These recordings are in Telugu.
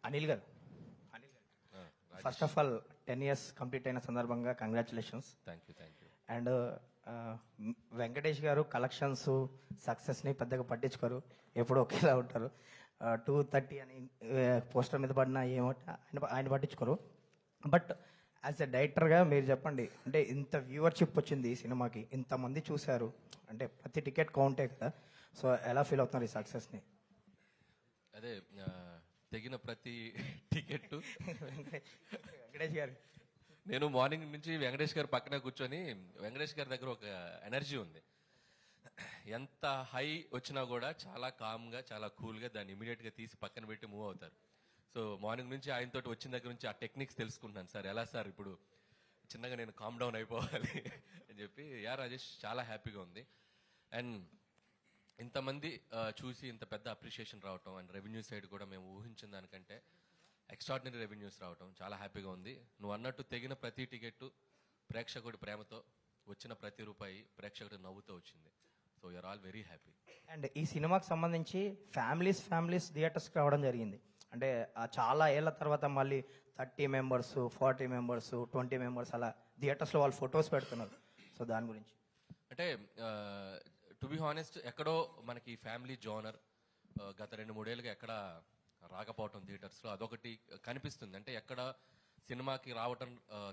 అనిల్ గారు first of all 10 years complete అయిన సందర్భంగా congratulations. Thank you. And Venkatesh గారు కలెక్షన్స్ సక్సెస్ని పెద్దగా పట్టించుకోరు, ఎప్పుడు ఒకేలా ఉంటారు. 230 అని పోస్టర్ మీద పడిన ఏమో ఆయన పట్టించుకోరు. బట్ యాజ్ ఎ డైరెక్టర్గా మీరు చెప్పండి, అంటే ఇంత వ్యూవర్షిప్ వచ్చింది ఈ సినిమాకి, ఇంతమంది చూశారు, అంటే ప్రతి టికెట్ కౌంటే కదా, సో ఎలా ఫీల్ అవుతున్నారు ఈ సక్సెస్ని? అదే తెగిన ప్రతి టికెట్ వెంకటేష్ గారు, నేను మార్నింగ్ నుంచి వెంకటేష్ గారు పక్కన కూర్చొని, వెంకటేష్ గారి దగ్గర ఒక ఎనర్జీ ఉంది. ఎంత హై వచ్చినా కూడా చాలా కామ్గా, చాలా కూల్గా దాన్ని ఇమీడియట్గా తీసి పక్కన పెట్టి మూవ్ అవుతారు. సో మార్నింగ్ నుంచి ఆయనతో వచ్చిన దగ్గర నుంచి ఆ టెక్నిక్స్ తెలుసుకుంటున్నాను. సార్ ఎలా సార్ ఇప్పుడు చిన్నగా నేను కామ్ డౌన్ అయిపోవాలి అని చెప్పి. రాజేష్ చాలా హ్యాపీగా ఉంది. అండ్ ఇంతమంది చూసి ఇంత పెద్ద అప్రిషియేషన్ రావటం, అండ్ రెవెన్యూ సైడ్ కూడా మేము ఊహించిన దానికంటే ఎక్స్ట్రాడినరీ రెవెన్యూస్ రావటం చాలా హ్యాపీగా ఉంది. నువ్వు అన్నట్టు తెగిన ప్రతి టికెట్ ప్రేక్షకుడి ప్రేమతో, వచ్చిన ప్రతి రూపాయి ప్రేక్షకుడి నవ్వుతో వచ్చింది. So you are all very happy. And ఈ సినిమాకి సంబంధించి ఫ్యామిలీస్ థియేటర్స్కి రావడం జరిగింది. అంటే చాలా ఏళ్ల తర్వాత మళ్ళీ 30 members, 40 members, 20 members అలా థియేటర్స్లో వాళ్ళు ఫొటోస్ పెడుతున్నారు. సో దాని గురించి అంటే టు బి హానెస్ట్, ఎక్కడో మనకి ఫ్యామిలీ జోనర్ గత 2-3 ఏళ్ళుగా ఎక్కడ రాకపోవటం థియేటర్స్లో అదొకటి కనిపిస్తుంది. అంటే ఎక్కడ సినిమాకి రావటం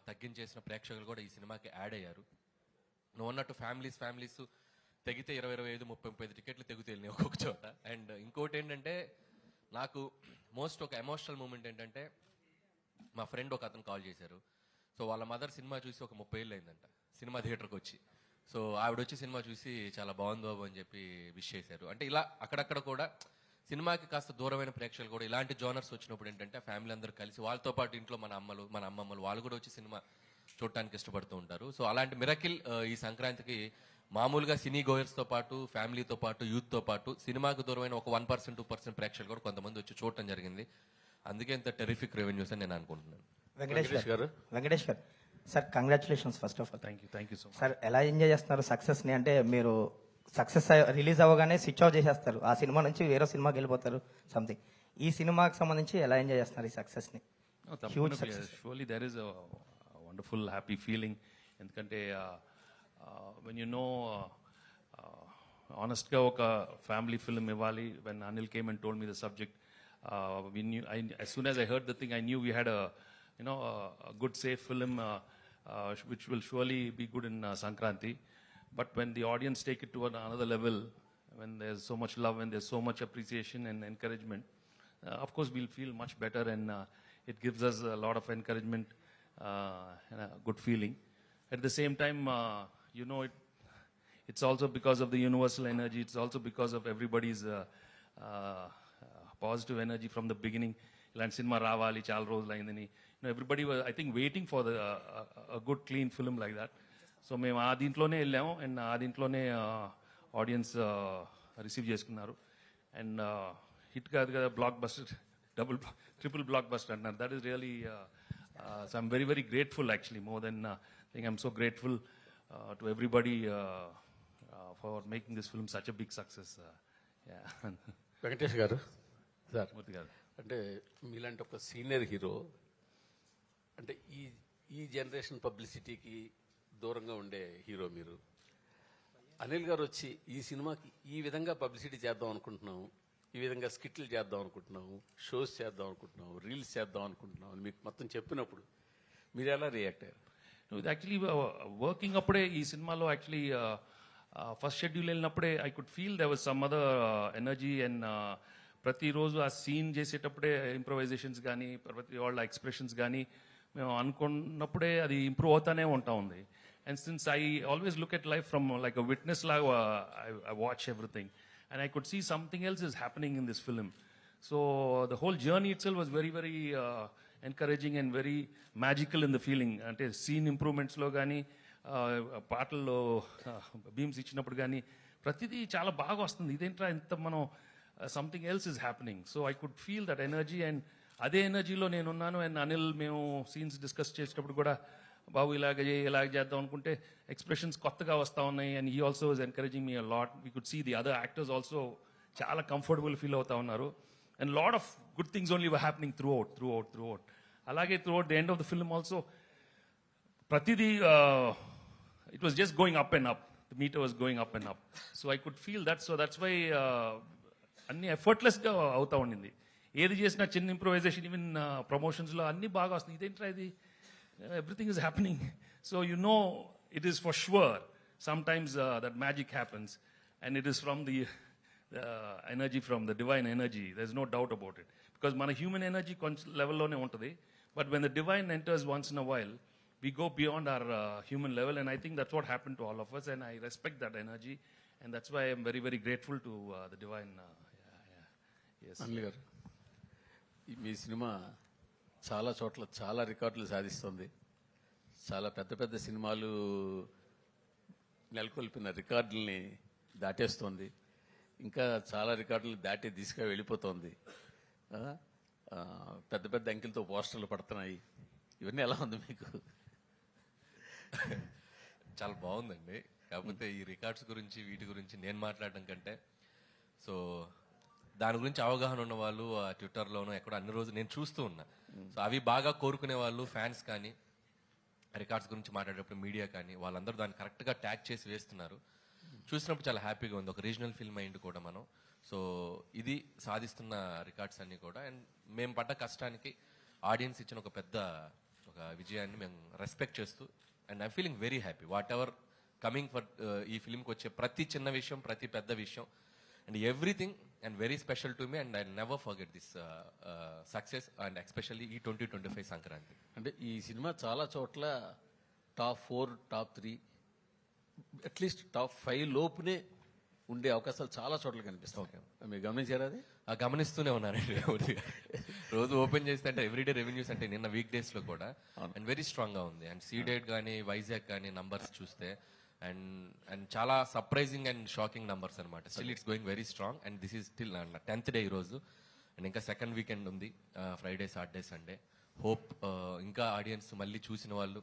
తగ్గించేసిన ప్రేక్షకులు కూడా ఈ సినిమాకి యాడ్ అయ్యారు. నువ్వు అన్నట్టు ఫ్యామిలీస్ తెగితే 20, 25, 30 టికెట్లు తెగుతేళ్ళి ఒక్కొక్క చోట. అండ్ ఇంకోటి ఏంటంటే, నాకు మోస్ట్ ఒక ఎమోషనల్ మూమెంట్ ఏంటంటే, మా ఫ్రెండ్ ఒక అతను కాల్ చేశారు. సో వాళ్ళ మదర్ సినిమా చూసి ఒక 30 ఏళ్ళు అయిందంట సినిమా థియేటర్కి వచ్చి. సో ఆవిడ వచ్చి సినిమా చూసి చాలా బాగుంది బాబు అని చెప్పి విష్ చేశారు. అంటే ఇలా అక్కడక్కడ కూడా సినిమాకి కాస్త దూరమైన ప్రేక్షకులు కూడా ఇలాంటి జోనర్స్ వచ్చినప్పుడు ఏంటంటే ఫ్యామిలీ అందరూ కలిసి, వాళ్ళతో పాటు ఇంట్లో మన అమ్మలు, మన అమ్మమ్మలు వాళ్ళు కూడా వచ్చి సినిమా చూడటానికి ఇష్టపడుతూ ఉంటారు. సో అలాంటి మిరకిల్ ఈ సంక్రాంతికి మామూలుగా సినీ గోయర్స్తో పాటు, ఫ్యామిలీతో పాటు, యూత్తో పాటు సినిమాకు దూరమైన ఒక 1%, 2% ప్రేక్షకులు కూడా కొంతమంది వచ్చి చూడటం జరిగింది. అందుకే ఇంత టెరిఫిక్ రెవెన్యూస్ అని నేను అనుకుంటున్నాను. Venkatesh garu sir, congratulations first of all. Thank you so much sir. ఎలా ఎంజాయ్ చేస్తున్నారు సక్సెస్ని? అంటే మీరు సక్సెస్ రిలీజ్ అవ్వగానే స్విచ్ ఆఫ్ చేసేస్తారు, ఆ సినిమా నుంచి వేరే సినిమాకి వెళ్ళిపోతారు సంథింగ్. ఈ సినిమాకి సంబంధించి ఎలా ఎంజాయ్ చేస్తున్నారు ఈ సక్సెస్ని? Huge success. Surely there is wonderful happy feeling. ఎందుకంటే వెన్ యూ నో ఆనెస్ట్గా ఒక ఫ్యామిలీ ఫిల్మ్ ఇవ్వాలి. When Anil came and told me the subject, as soon as I heard the thing, I knew we had a good safe film which will surely be good in Sankranti. But when the audience take it to another level, when there's so much love and there's so much appreciation and encouragement, of course we'll feel much better, and it gives us a lot of encouragement and a good feeling. At the same time, it's also because of the universal energy. It's also because of everybody's positive energy from the beginning. Ilanti cinema ravali chaala rojulu ayindani. Everybody was, I think, waiting for a good clean film like that. So మేము ఆ దీంట్లోనే వెళ్ళాము, అండ్ ఆ దీంట్లోనే ఆడియన్స్ రిసీవ్ చేసుకున్నారు. అండ్ హిట్ కాదు కదా, blockbuster, triple blockbuster అంటున్నారు. That is really so I'm very very grateful actually. More than think I'm so grateful to everybody for making this film such a big success. Venkatesh garu, sir మూర్తి గారు, అంటే మీలాంటి ఒక సీనియర్ హీరో, అంటే ఈ జనరేషన్ పబ్లిసిటీకి దూరంగా ఉండే హీరో మీరు. అనిల్ గారు వచ్చి ఈ సినిమాకి ఈ విధంగా పబ్లిసిటీ చేద్దాం అనుకుంటున్నాము, ఈ విధంగా స్కిట్లు చేద్దాం అనుకుంటున్నాము, షోస్ చేద్దాం అనుకుంటున్నాము, రీల్స్ చేద్దాం అనుకుంటున్నాము అని మీకు మొత్తం చెప్పినప్పుడు మీరు ఎలా రియాక్ట్ అయ్యారు? యాక్చువల్లీ వర్కింగ్ అప్పుడే ఈ సినిమాలో యాక్చువల్లీ ఫస్ట్ షెడ్యూల్ వెళ్ళినప్పుడే I could feel there was some other energy. And ప్రతిరోజు ఆ సీన్ చేసేటప్పుడే ఇంప్రొవైజేషన్స్ కానీ, ప్రతి వాళ్ళ ఎక్స్ప్రెషన్స్ కానీ మేము అనుకున్నప్పుడే అది ఇంప్రూవ్ అవుతానే ఉంటా ఉంది. And since I always look at life from like a witness లాగా, I watch everything and I could see something else is happening in this film. So the whole journey itself was very very encouraging and very magical in the feeling. అంటే సీన్ ఇంప్రూవ్మెంట్స్లో కానీ, పాటల్లో బీమ్స్ ఇచ్చినప్పుడు కానీ ప్రతిదీ చాలా బాగా వస్తుంది. ఇదేంట్రా ఇంత మనం something else is happening. So I could feel that energy, and అదే ఎనర్జీలో నేనున్నాను. అండ్ అనిల్ మేము సీన్స్ డిస్కస్ చేసేటప్పుడు కూడా, బాబు ఇలాగ చేద్దాం అనుకుంటే ఎక్స్ప్రెషన్స్ కొత్తగా వస్తూ ఉన్నాయి. And he also is encouraging me a lot. We could see the other actors also చాలా కంఫర్టబుల్ ఫీల్ అవుతా ఉన్నారు. And lot of good things only were happening throughout. Alage throughout the end of the film also, Pratidi, it was just going up and up. The meter was going up and up. So I could feel that. So that's why అన్ని ఎఫర్ట్లెస్గా అవుతా ఉండింది. ఏది చేసినా చిన్న ఇంప్రొవైజేషన్, ఈవెన్ ప్రమోషన్స్లో అన్ని బాగా వస్తుంది. ఇదేంట్రా ఇది, everything is happening. So you know it is for sure sometimes that magic happens, and it is from the energy, from the divine energy. There's no doubt about it, because మన human energy కొంచెం లెవెల్లోనే ఉంటుంది, but when the divine enters once in a while, we go beyond our human level, and I think that's what happened to all of us, and I respect that energy, and that's why I'm very, very grateful to the divine. Yes. Anil గారు, మీ సినిమా చాలా చోట్ల చాలా రికార్డులు సాధిస్తుంది. చాలా పెద్ద పెద్ద సినిమాలు నెలకొల్పిన రికార్డుల్ని దాటేస్తోంది. ఇంకా చాలా రికార్డులు దాటి దిశగా వెళ్ళిపోతోంది. పెద్ద పెద్ద అంకెలతో పోస్టర్లు పడుతున్నాయి. ఇవన్నీ ఎలా ఉంది మీకు? చాలా బాగుందండి. కాకపోతే ఈ రికార్డ్స్ గురించి వీటి గురించి నేను మాట్లాడడం కంటే, సో దాని గురించి అవగాహన ఉన్న వాళ్ళు ఆ ట్విట్టర్లోనూ ఎక్కడో అన్ని రోజులు నేను చూస్తూ ఉన్నా. సో అవి బాగా కోరుకునే వాళ్ళు, ఫ్యాన్స్ కానీ, రికార్డ్స్ గురించి మాట్లాడేటప్పుడు మీడియా కానీ, వాళ్ళందరూ దాన్ని కరెక్ట్గా ట్యాగ్ చేసి వేస్తున్నారు. చూసినప్పుడు చాలా హ్యాపీగా ఉంది. ఒక రీజనల్ ఫిల్మ్ అయింది కూడా మనం. సో ఇది సాధిస్తున్న రికార్డ్స్ అన్నీ కూడా, అండ్ మేము పడ్డ కష్టానికి ఆడియన్స్ ఇచ్చిన ఒక పెద్ద విజయాన్ని మేము రెస్పెక్ట్ చేస్తూ, and I feeling very happy what ever coming for ఈ ఫిల్మ్కి వచ్చే ప్రతి చిన్న విషయం, ప్రతి పెద్ద విషయం, and everything and very special to me, and I never forget this success, and especially ఈ 2025 సంక్రాంతి. అంటే ఈ సినిమా చాలా చోట్ల టాప్ 4, టాప్ 3, అట్లీస్ట్ టాప్ 5 లోపునే ఉండే అవకాశాలు చాలా చోట్ల కనిపిస్తాయి. మీరు గమనించారా అది? గమనిస్తూనే ఉన్నారండి. రోజు ఓపెన్ చేస్తే అంటే ఎవ్రీడే రెవెన్యూస్ అంటే నిన్న వీక్ డేస్ లో కూడా అండ్ వెరీ స్ట్రాంగ్ గా ఉంది. అండ్ సీడెడ్ కానీ, వైజాగ్ కానీ నంబర్స్ చూస్తే అండ్ చాలా సర్ప్రైజింగ్ అండ్ షాకింగ్ నంబర్స్ అనమాట. Still it's going very strong, and this is still 10th day ఈ రోజు, అండ్ ఇంకా సెకండ్ వీకెండ్ ఉంది, ఫ్రైడే, సాటర్డే, సండే. హోప్ ఇంకా ఆడియన్స్ మళ్ళీ చూసిన వాళ్ళు,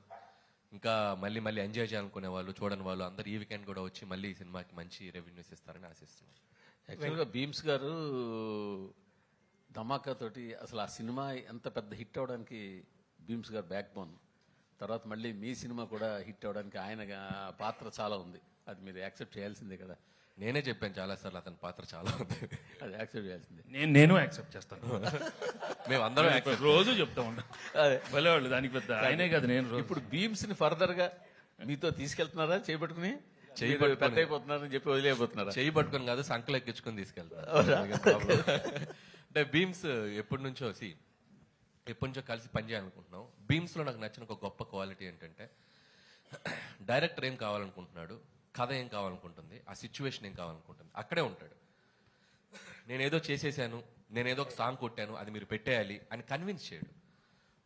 ఇంకా మళ్ళీ మళ్ళీ ఎంజాయ్ చేయాలనుకునే వాళ్ళు, చూడని వాళ్ళు అందరూ ఈ వీకెండ్ కూడా వచ్చి మళ్ళీ ఈ సినిమాకి మంచి రెవెన్యూస్ ఇస్తారని ఆశిస్తున్నాను. యాక్చువల్గా భీమ్స్ గారు ధమాకా తోటి అసలు ఆ సినిమా ఎంత పెద్ద హిట్ అవడానికి భీమ్స్ గారు బ్యాక్ బోన్. తర్వాత మళ్ళీ మీ సినిమా కూడా హిట్ అవడానికి ఆయన పాత్ర చాలా ఉంది. అది మీరు యాక్సెప్ట్ చేయాల్సిందే కదా. నేనే చెప్పాను చాలాసార్లు అతని పాత్ర చాలా ఉంది, అది యాక్సెప్ట్ చేయాల్సిందే. నేను యాక్సెప్ట్ చేస్తాను. మేము అందరం రోజు చెప్తా ఉంటాం వాళ్ళు, దానికి పెద్ద ఆయనే కదా. నేను ఇప్పుడు భీమ్స్ ని ఫర్దర్ గా మీతో తీసుకెళ్తున్నారా? చేపట్టుకుని పెద్ద అయిపోతున్నారని చెప్పి వదిలేకపోతున్నారా? చేయి పట్టుకొని కాదు, సంకలు ఎక్కించుకొని తీసుకెళ్తారు. అంటే భీమ్స్ ఎప్పటి నుంచో కలిసి పనిచేయాలనుకుంటున్నాం. భీమ్స్ లో నాకు నచ్చిన ఒక గొప్ప క్వాలిటీ ఏంటంటే, డైరెక్టర్ ఏం కావాలనుకుంటున్నాడు, కథ ఏం కావాలనుకుంటుంది, ఆ సిచ్యువేషన్ ఏం కావాలనుకుంటుంది, అక్కడే ఉంటాడు. నేనేదో చేసేసాను, నేనేదో ఒక సాంగ్ కొట్టాను, అది మీరు పెట్టేయాలి అని కన్విన్స్ చేయడు.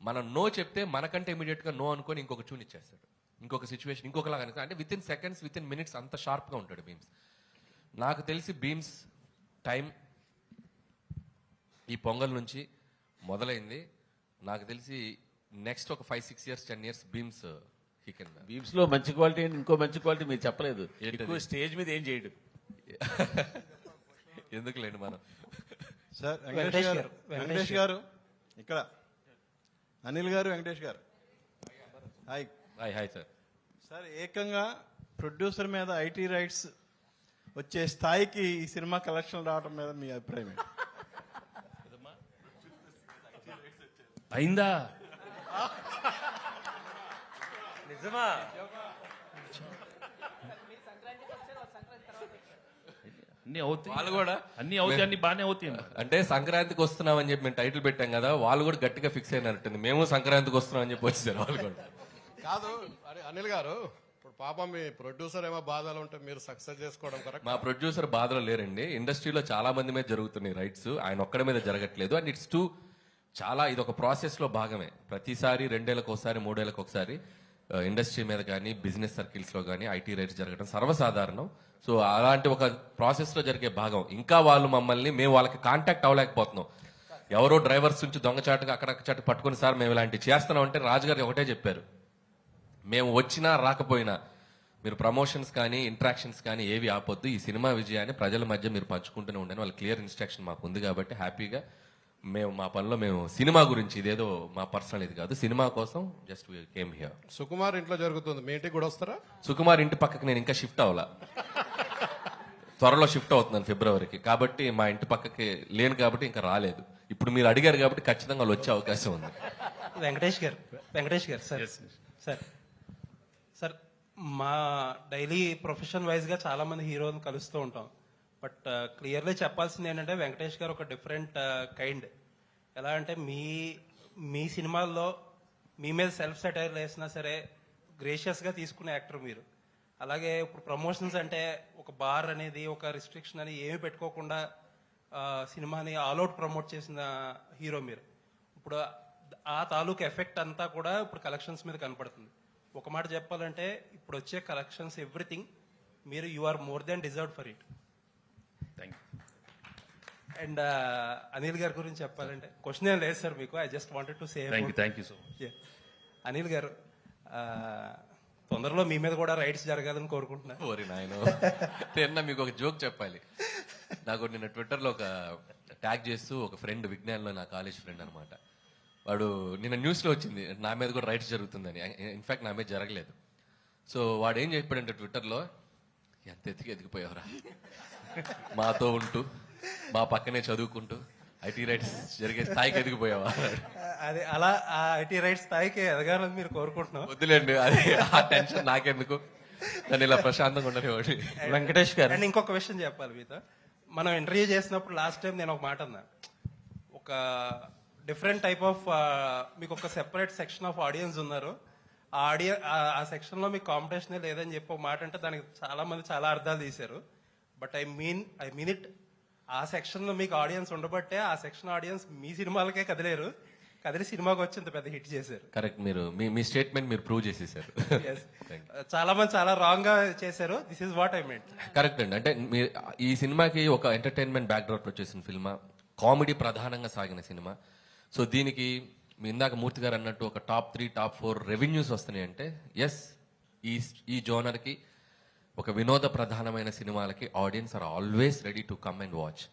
మనం నో చెప్తే మనకంటే ఇమీడియట్ గా నో అనుకొని ఇంకొక ట్యూన్ ఇచ్చేస్తాడు, ఇంకొక సిచ్యువేషన్ ఇంకొకలాగా. అంటే with in seconds, with in minutes అంత షార్ప్ గా ఉంటాడు భీమ్స్. నాకు తెలిసి భీమ్స్ టైం ఈ పొంగల్ నుంచి మొదలైంది. నాకు తెలిసి నెక్స్ట్ ఒక 5, 6 years, 10 years భీమ్స్ భీమ్స్ లో మంచి క్వాలిటీ అండ్ ఇంకో మంచి క్వాలిటీ మీరు చెప్పలేదు. ఎక్కువ స్టేజ్ మీద ఏం చేయడు. ఎందుకులేండి మనం. సార్ వెంకటేష్ గారు ఇక్కడ, అనిల్ గారు, వెంకటేష్ గారు, హాయ్. Hi sir. సార్ ఏకంగా ప్రొడ్యూసర్ మీద ఐటీ రైట్స్ వచ్చే స్థాయికి ఈ సినిమా కలెక్షన్ రావడం మీద మీ అభిప్రాయం ఏంటి? అయిందా? నిజమా? అన్ని అవుతాయి, వాళ్ళు కూడా అన్ని అవుతాయి, అన్ని బాగానే అవుతాయి. అంటే సంక్రాంతికి వస్తున్నామని చెప్పి మేము టైటిల్ పెట్టాం కదా, వాళ్ళు కూడా గట్టిగా ఫిక్స్ అయినట్టుంది. మేము సంక్రాంతికి వస్తున్నాం అని చెప్పి వచ్చేసారు వాళ్ళు కూడా. కాదు అరే అనిల్ గారు, ఇప్పుడు పాపం మీ ప్రొడ్యూసర్ ఏమో బాధలు ఉంటే మీరు సక్సెస్ చేసుకోవడం కరెక్ట్. మా ప్రొడ్యూసర్ బాధలో లేరండి. ఇండస్ట్రీలో చాలా మంది మీద జరుగుతున్నాయి రైట్స్, ఆయన ఒక్కడి మీద జరగట్లేదు. అండ్ ఇట్స్ చాలా ఇది ఒక ప్రాసెస్ లో భాగమే. ప్రతిసారి 2 ఏళ్లకు ఒకసారి, 3 ఏళ్లకు ఒకసారి ఇండస్ట్రీ మీద కానీ, బిజినెస్ సర్కిల్స్ లో కానీ ఐటీ రైట్స్ జరగడం సర్వసాధారణం. సో అలాంటి ఒక ప్రాసెస్ లో జరిగే భాగం. ఇంకా వాళ్ళు మమ్మల్ని, మేము వాళ్ళకి కాంటాక్ట్ అవ్వలేకపోతున్నాం. ఎవరో డ్రైవర్స్ నుంచి దొంగచాటుగా అక్కడక్కడ పట్టుకుని, సార్ మేము ఇలాంటివి చేస్తున్నాం అంటే రాజుగారు ఒకటే చెప్పారు, మేము వచ్చినా రాకపోయినా మీరు ప్రమోషన్స్ కానీ, ఇంట్రాక్షన్స్ కానీ ఏవి ఆపొద్దు. ఈ సినిమా విజయాన్ని ప్రజల మధ్య మీరు పంచుకుంటూనే ఉండని వాళ్ళ క్లియర్ ఇన్స్ట్రక్షన్ మాకు ఉంది. కాబట్టి హ్యాపీగా మేము మా పనిలో మేము సినిమా గురించి ఇదేదో మా పర్సనల్ ఇది కాదు, సినిమా కోసం జస్ట్ కేమ్ హియర్. సుకుమార్ ఇంట్లో జరుగుతుంది, మీ ఇంటికి కూడా వస్తారా? సుకుమార్ ఇంటి పక్కకి నేను ఇంకా షిఫ్ట్ అవ్వాలా, త్వరలో షిఫ్ట్ అవుతున్నాను ఫిబ్రవరికి, కాబట్టి మా ఇంటి పక్కకి లేను కాబట్టి ఇంకా రాలేదు. ఇప్పుడు మీరు అడిగారు కాబట్టి ఖచ్చితంగా వాళ్ళు వచ్చే అవకాశం ఉంది. Venkatesh garu sir sir sir మా డైలీ ప్రొఫెషన్ వైజ్గా చాలా మంది హీరోని కలుస్తూ ఉంటాం. బట్ క్లియర్లీ చెప్పాల్సింది ఏంటంటే వెంకటేష్ గారు ఒక డిఫరెంట్ కైండ్. ఎలా అంటే మీ సినిమాల్లో మీ మీద సెల్ఫ్ సెటైర్ వేసినా సరే గ్రేషియస్గా తీసుకునే యాక్టర్ మీరు. అలాగే ఇప్పుడు ప్రమోషన్స్ అంటే ఒక బార్ అనేది ఒక రిస్ట్రిక్షన్ అని ఏమీ పెట్టుకోకుండా సినిమాని ఆల్అౌట్ ప్రమోట్ చేసిన హీరో మీరు. ఇప్పుడు ఆ తాలూకు ఎఫెక్ట్ అంతా కూడా ఇప్పుడు కలెక్షన్స్ మీద కనపడుతుంది. ఒక మాట చెప్పాలంటే ఇప్పుడు వచ్చే కలెక్షన్స్ ఎవ్రీథింగ్ మీరు you are more than deserved for it. Thank you. And Anil గారి గురించి చెప్పాలంటే క్వశ్చన్ ఏం లేదు సార్ మీకు. I just wanted to say thank you so much. Anil గారు తొందరలో మీ మీద కూడా రైడ్స్ జరగాలని కోరుకుంటున్నా. ఓరి నాయన, నిన్న మీకు ఒక జోక్ చెప్పాలి. నాకు నిన్న ట్విట్టర్లో ఒక ట్యాగ్ చేస్తూ ఒక ఫ్రెండ్, విజ్ఞాన్లో నా కాలేజ్ ఫ్రెండ్ అనమాట, వాడు నిన్న న్యూస్లో వచ్చింది నా మీద కూడా రైట్స్ జరుగుతుందని. ఇన్ఫాక్ట్ నా మీద జరగలేదు. సో వాడు ఏం చెప్పాడంటే ట్విట్టర్లో, ఎంత ఎదిగిపోయావురా, మాతో ఉంటూ మా పక్కనే చదువుకుంటూ ఐటీ రైట్స్ జరిగే స్థాయికి ఎదిగిపోయావా? అదే అలా ఆ ఐటీ రైట్స్ స్థాయికి ఎదగాలని మీరు కోరుకుంటున్నాం. వద్దులేండి, అది ఆ టెన్షన్ నాకెందుకు, నన్ను ఇలా ప్రశాంతంగా ఉండనివ్వండి. వెంకటేష్ గారు అండ్ ఇంకొక విషయం చెప్పాలి మీతో. మనం ఇంటర్వ్యూ చేసినప్పుడు లాస్ట్ టైం నేను ఒక మాట అన్నా, ఒక డిఫరెంట్ టైప్ ఆఫ్ మీకు ఒక సెపరేట్ సెక్షన్ ఆఫ్ ఆడియన్స్ ఉన్నారు. ఆ సెక్షన్ లో మీకు కాంపిటీషనే లేదని చెప్పి ఒక మాట అంటే దానికి చాలా మంది చాలా అర్థాలు తీశారు. But I mean it. ఆ సెక్షన్ లో మీకు ఆడియన్స్ ఉండబట్టే ఆ సెక్షన్ ఆడియన్స్ మీ సినిమాలకే కదిలి సినిమాకి వచ్చి ఇంత పెద్ద హిట్ చేశారు. కరెక్ట్, మీరు మీ స్టేట్మెంట్ మీరు ప్రూవ్ చేసేసారు. చాలా మంది చాలా రాంగ్ గా చేశారు. This is what I meant. Correct అండి. అంటే మీరు ఈ సినిమాకి ఒక ఎంటర్టైన్మెంట్ బ్యాక్డ్రాప్ వచ్చేసిన సినిమా, కామెడీ ప్రధానంగా సాగిన సినిమా. సో దీనికి మీ ఇందాక మూర్తి గారు అన్నట్టు ఒక టాప్ 3 టాప్ 4 రెవెన్యూస్ వస్తున్నాయి అంటే ఎస్, ఈ జోనర్కి ఒక వినోద ప్రధానమైన సినిమాలకి audience are always ready to come and watch.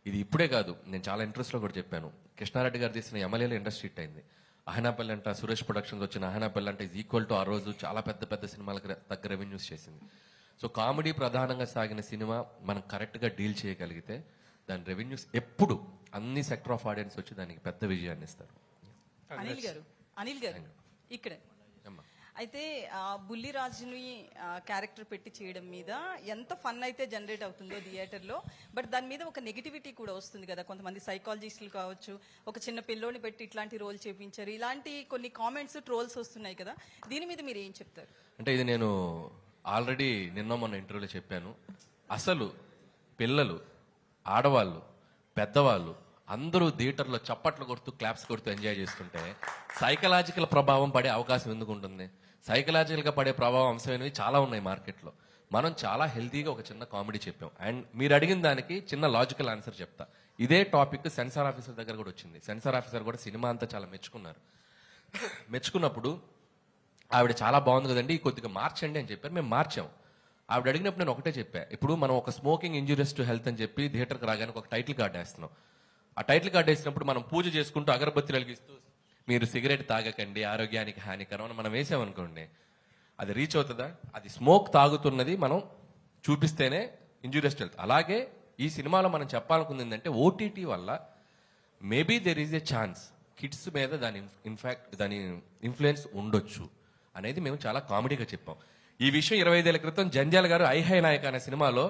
ఇది ఇప్పుడే కాదు, నేను చాలా ఇంట్రెస్ట్లో కూడా చెప్పాను. కృష్ణారెడ్డి గారు తీసిన ఎమ్మెల్యేలో ఇండస్ట్రీ హిట్ అయింది. అహనాపల్లి అంట, సురేష్ ప్రొడక్షన్స్ వచ్చిన అహనాపల్లి అంటే ఈజ్ ఈక్వల్ టు ఆ రోజు చాలా పెద్ద సినిమాలకు తగ్గ రెవెన్యూస్ చేసింది. సో కామెడీ ప్రధానంగా సాగిన సినిమా మనం కరెక్ట్గా డీల్ చేయగలిగితే దాని రెవెన్యూస్ ఎప్పుడు అన్ని సెక్టర్ ఆఫ్ ఆడియన్స్ వచ్చి దానికి పెద్ద విజయాన్ని ఇస్తారు. అనిల్ గారు ఇక్కడే అయితే బుల్లిరాజుని క్యారెక్టర్ పెట్టి చేయడం మీద ఎంత ఫన్ అయితే జనరేట్ అవుతుందో థియేటర్లో, బట్ దాని మీద ఒక నెగిటివిటీ కూడా వస్తుంది కదా. కొంతమంది సైకాలజిస్టులు కావచ్చు, ఒక చిన్న పిల్లోని పెట్టి ఇట్లాంటి రోల్ చేపించారు, ఇలాంటి కొన్ని కామెంట్స్, ట్రోల్స్ వస్తున్నాయి కదా. దీని మీద మీరు ఏం చెప్తారు? అంటే ఇది నేను ఆల్రెడీ మొన్న ఇంటర్వ్యూలో చెప్పాను. అసలు పిల్లలు, ఆడవాళ్ళు, పెద్దవాళ్ళు అందరూ థియేటర్లో చప్పట్లు కొడుతూ క్లాప్స్ కొడుతూ ఎంజాయ్ చేస్తుంటే సైకలాజికల్ ప్రభావం పడే అవకాశం ఎందుకు ఉంటుంది? సైకలాజికల్గా పడే ప్రభావం అంశమైనవి చాలా ఉన్నాయి మార్కెట్లో. మనం చాలా హెల్తీగా ఒక చిన్న కామెడీ చెప్పాం. అండ్ మీరు అడిగిన దానికి చిన్న లాజికల్ ఆన్సర్ చెప్తా. ఇదే టాపిక్ సెన్సార్ ఆఫీసర్ దగ్గర కూడా వచ్చింది. సెన్సార్ ఆఫీసర్ కూడా సినిమా అంతా చాలా మెచ్చుకున్నారు. మెచ్చుకున్నప్పుడు ఆవిడ చాలా బాగుంది కదండి, కొద్దిగా మార్చండి అని చెప్పారు. మేము మార్చాం. ఆవిడ అడిగినప్పుడు నేను ఒకటే చెప్పా, ఇప్పుడు మనం ఒక స్మోకింగ్ ఇంజూరియస్ టు హెల్త్ అని చెప్పి థియేటర్కి రాగానే ఒక టైటిల్ కార్డు వేస్తున్నాం. ఆ టైటిల్ కార్డు వేసినప్పుడు మనం పూజ చేసుకుంటూ అగరబత్తులు వెలిగిస్తూ మీరు సిగరెట్ తాగకండి, ఆరోగ్యానికి హానికరం అని మనం వేసామనుకోండి, అది రీచ్ అవుతుందా? అది స్మోక్ తాగుతున్నది మనం చూపిస్తేనే ఇంజూరియస్ టు హెల్త్. అలాగే ఈ సినిమాలో మనం చెప్పాలనుకుంది ఏంటంటే ఓటీటీ వల్ల maybe there is a chance kids మీద దాని ఇన్ఫ్లుయెన్స్ ఉండొచ్చు అనేది మేము చాలా కామెడీగా చెప్పాం. ఈ విషయం 25 ఏళ్ల క్రితం జంజాల్ గారు ఐహై నాయక్ అనే సినిమాలో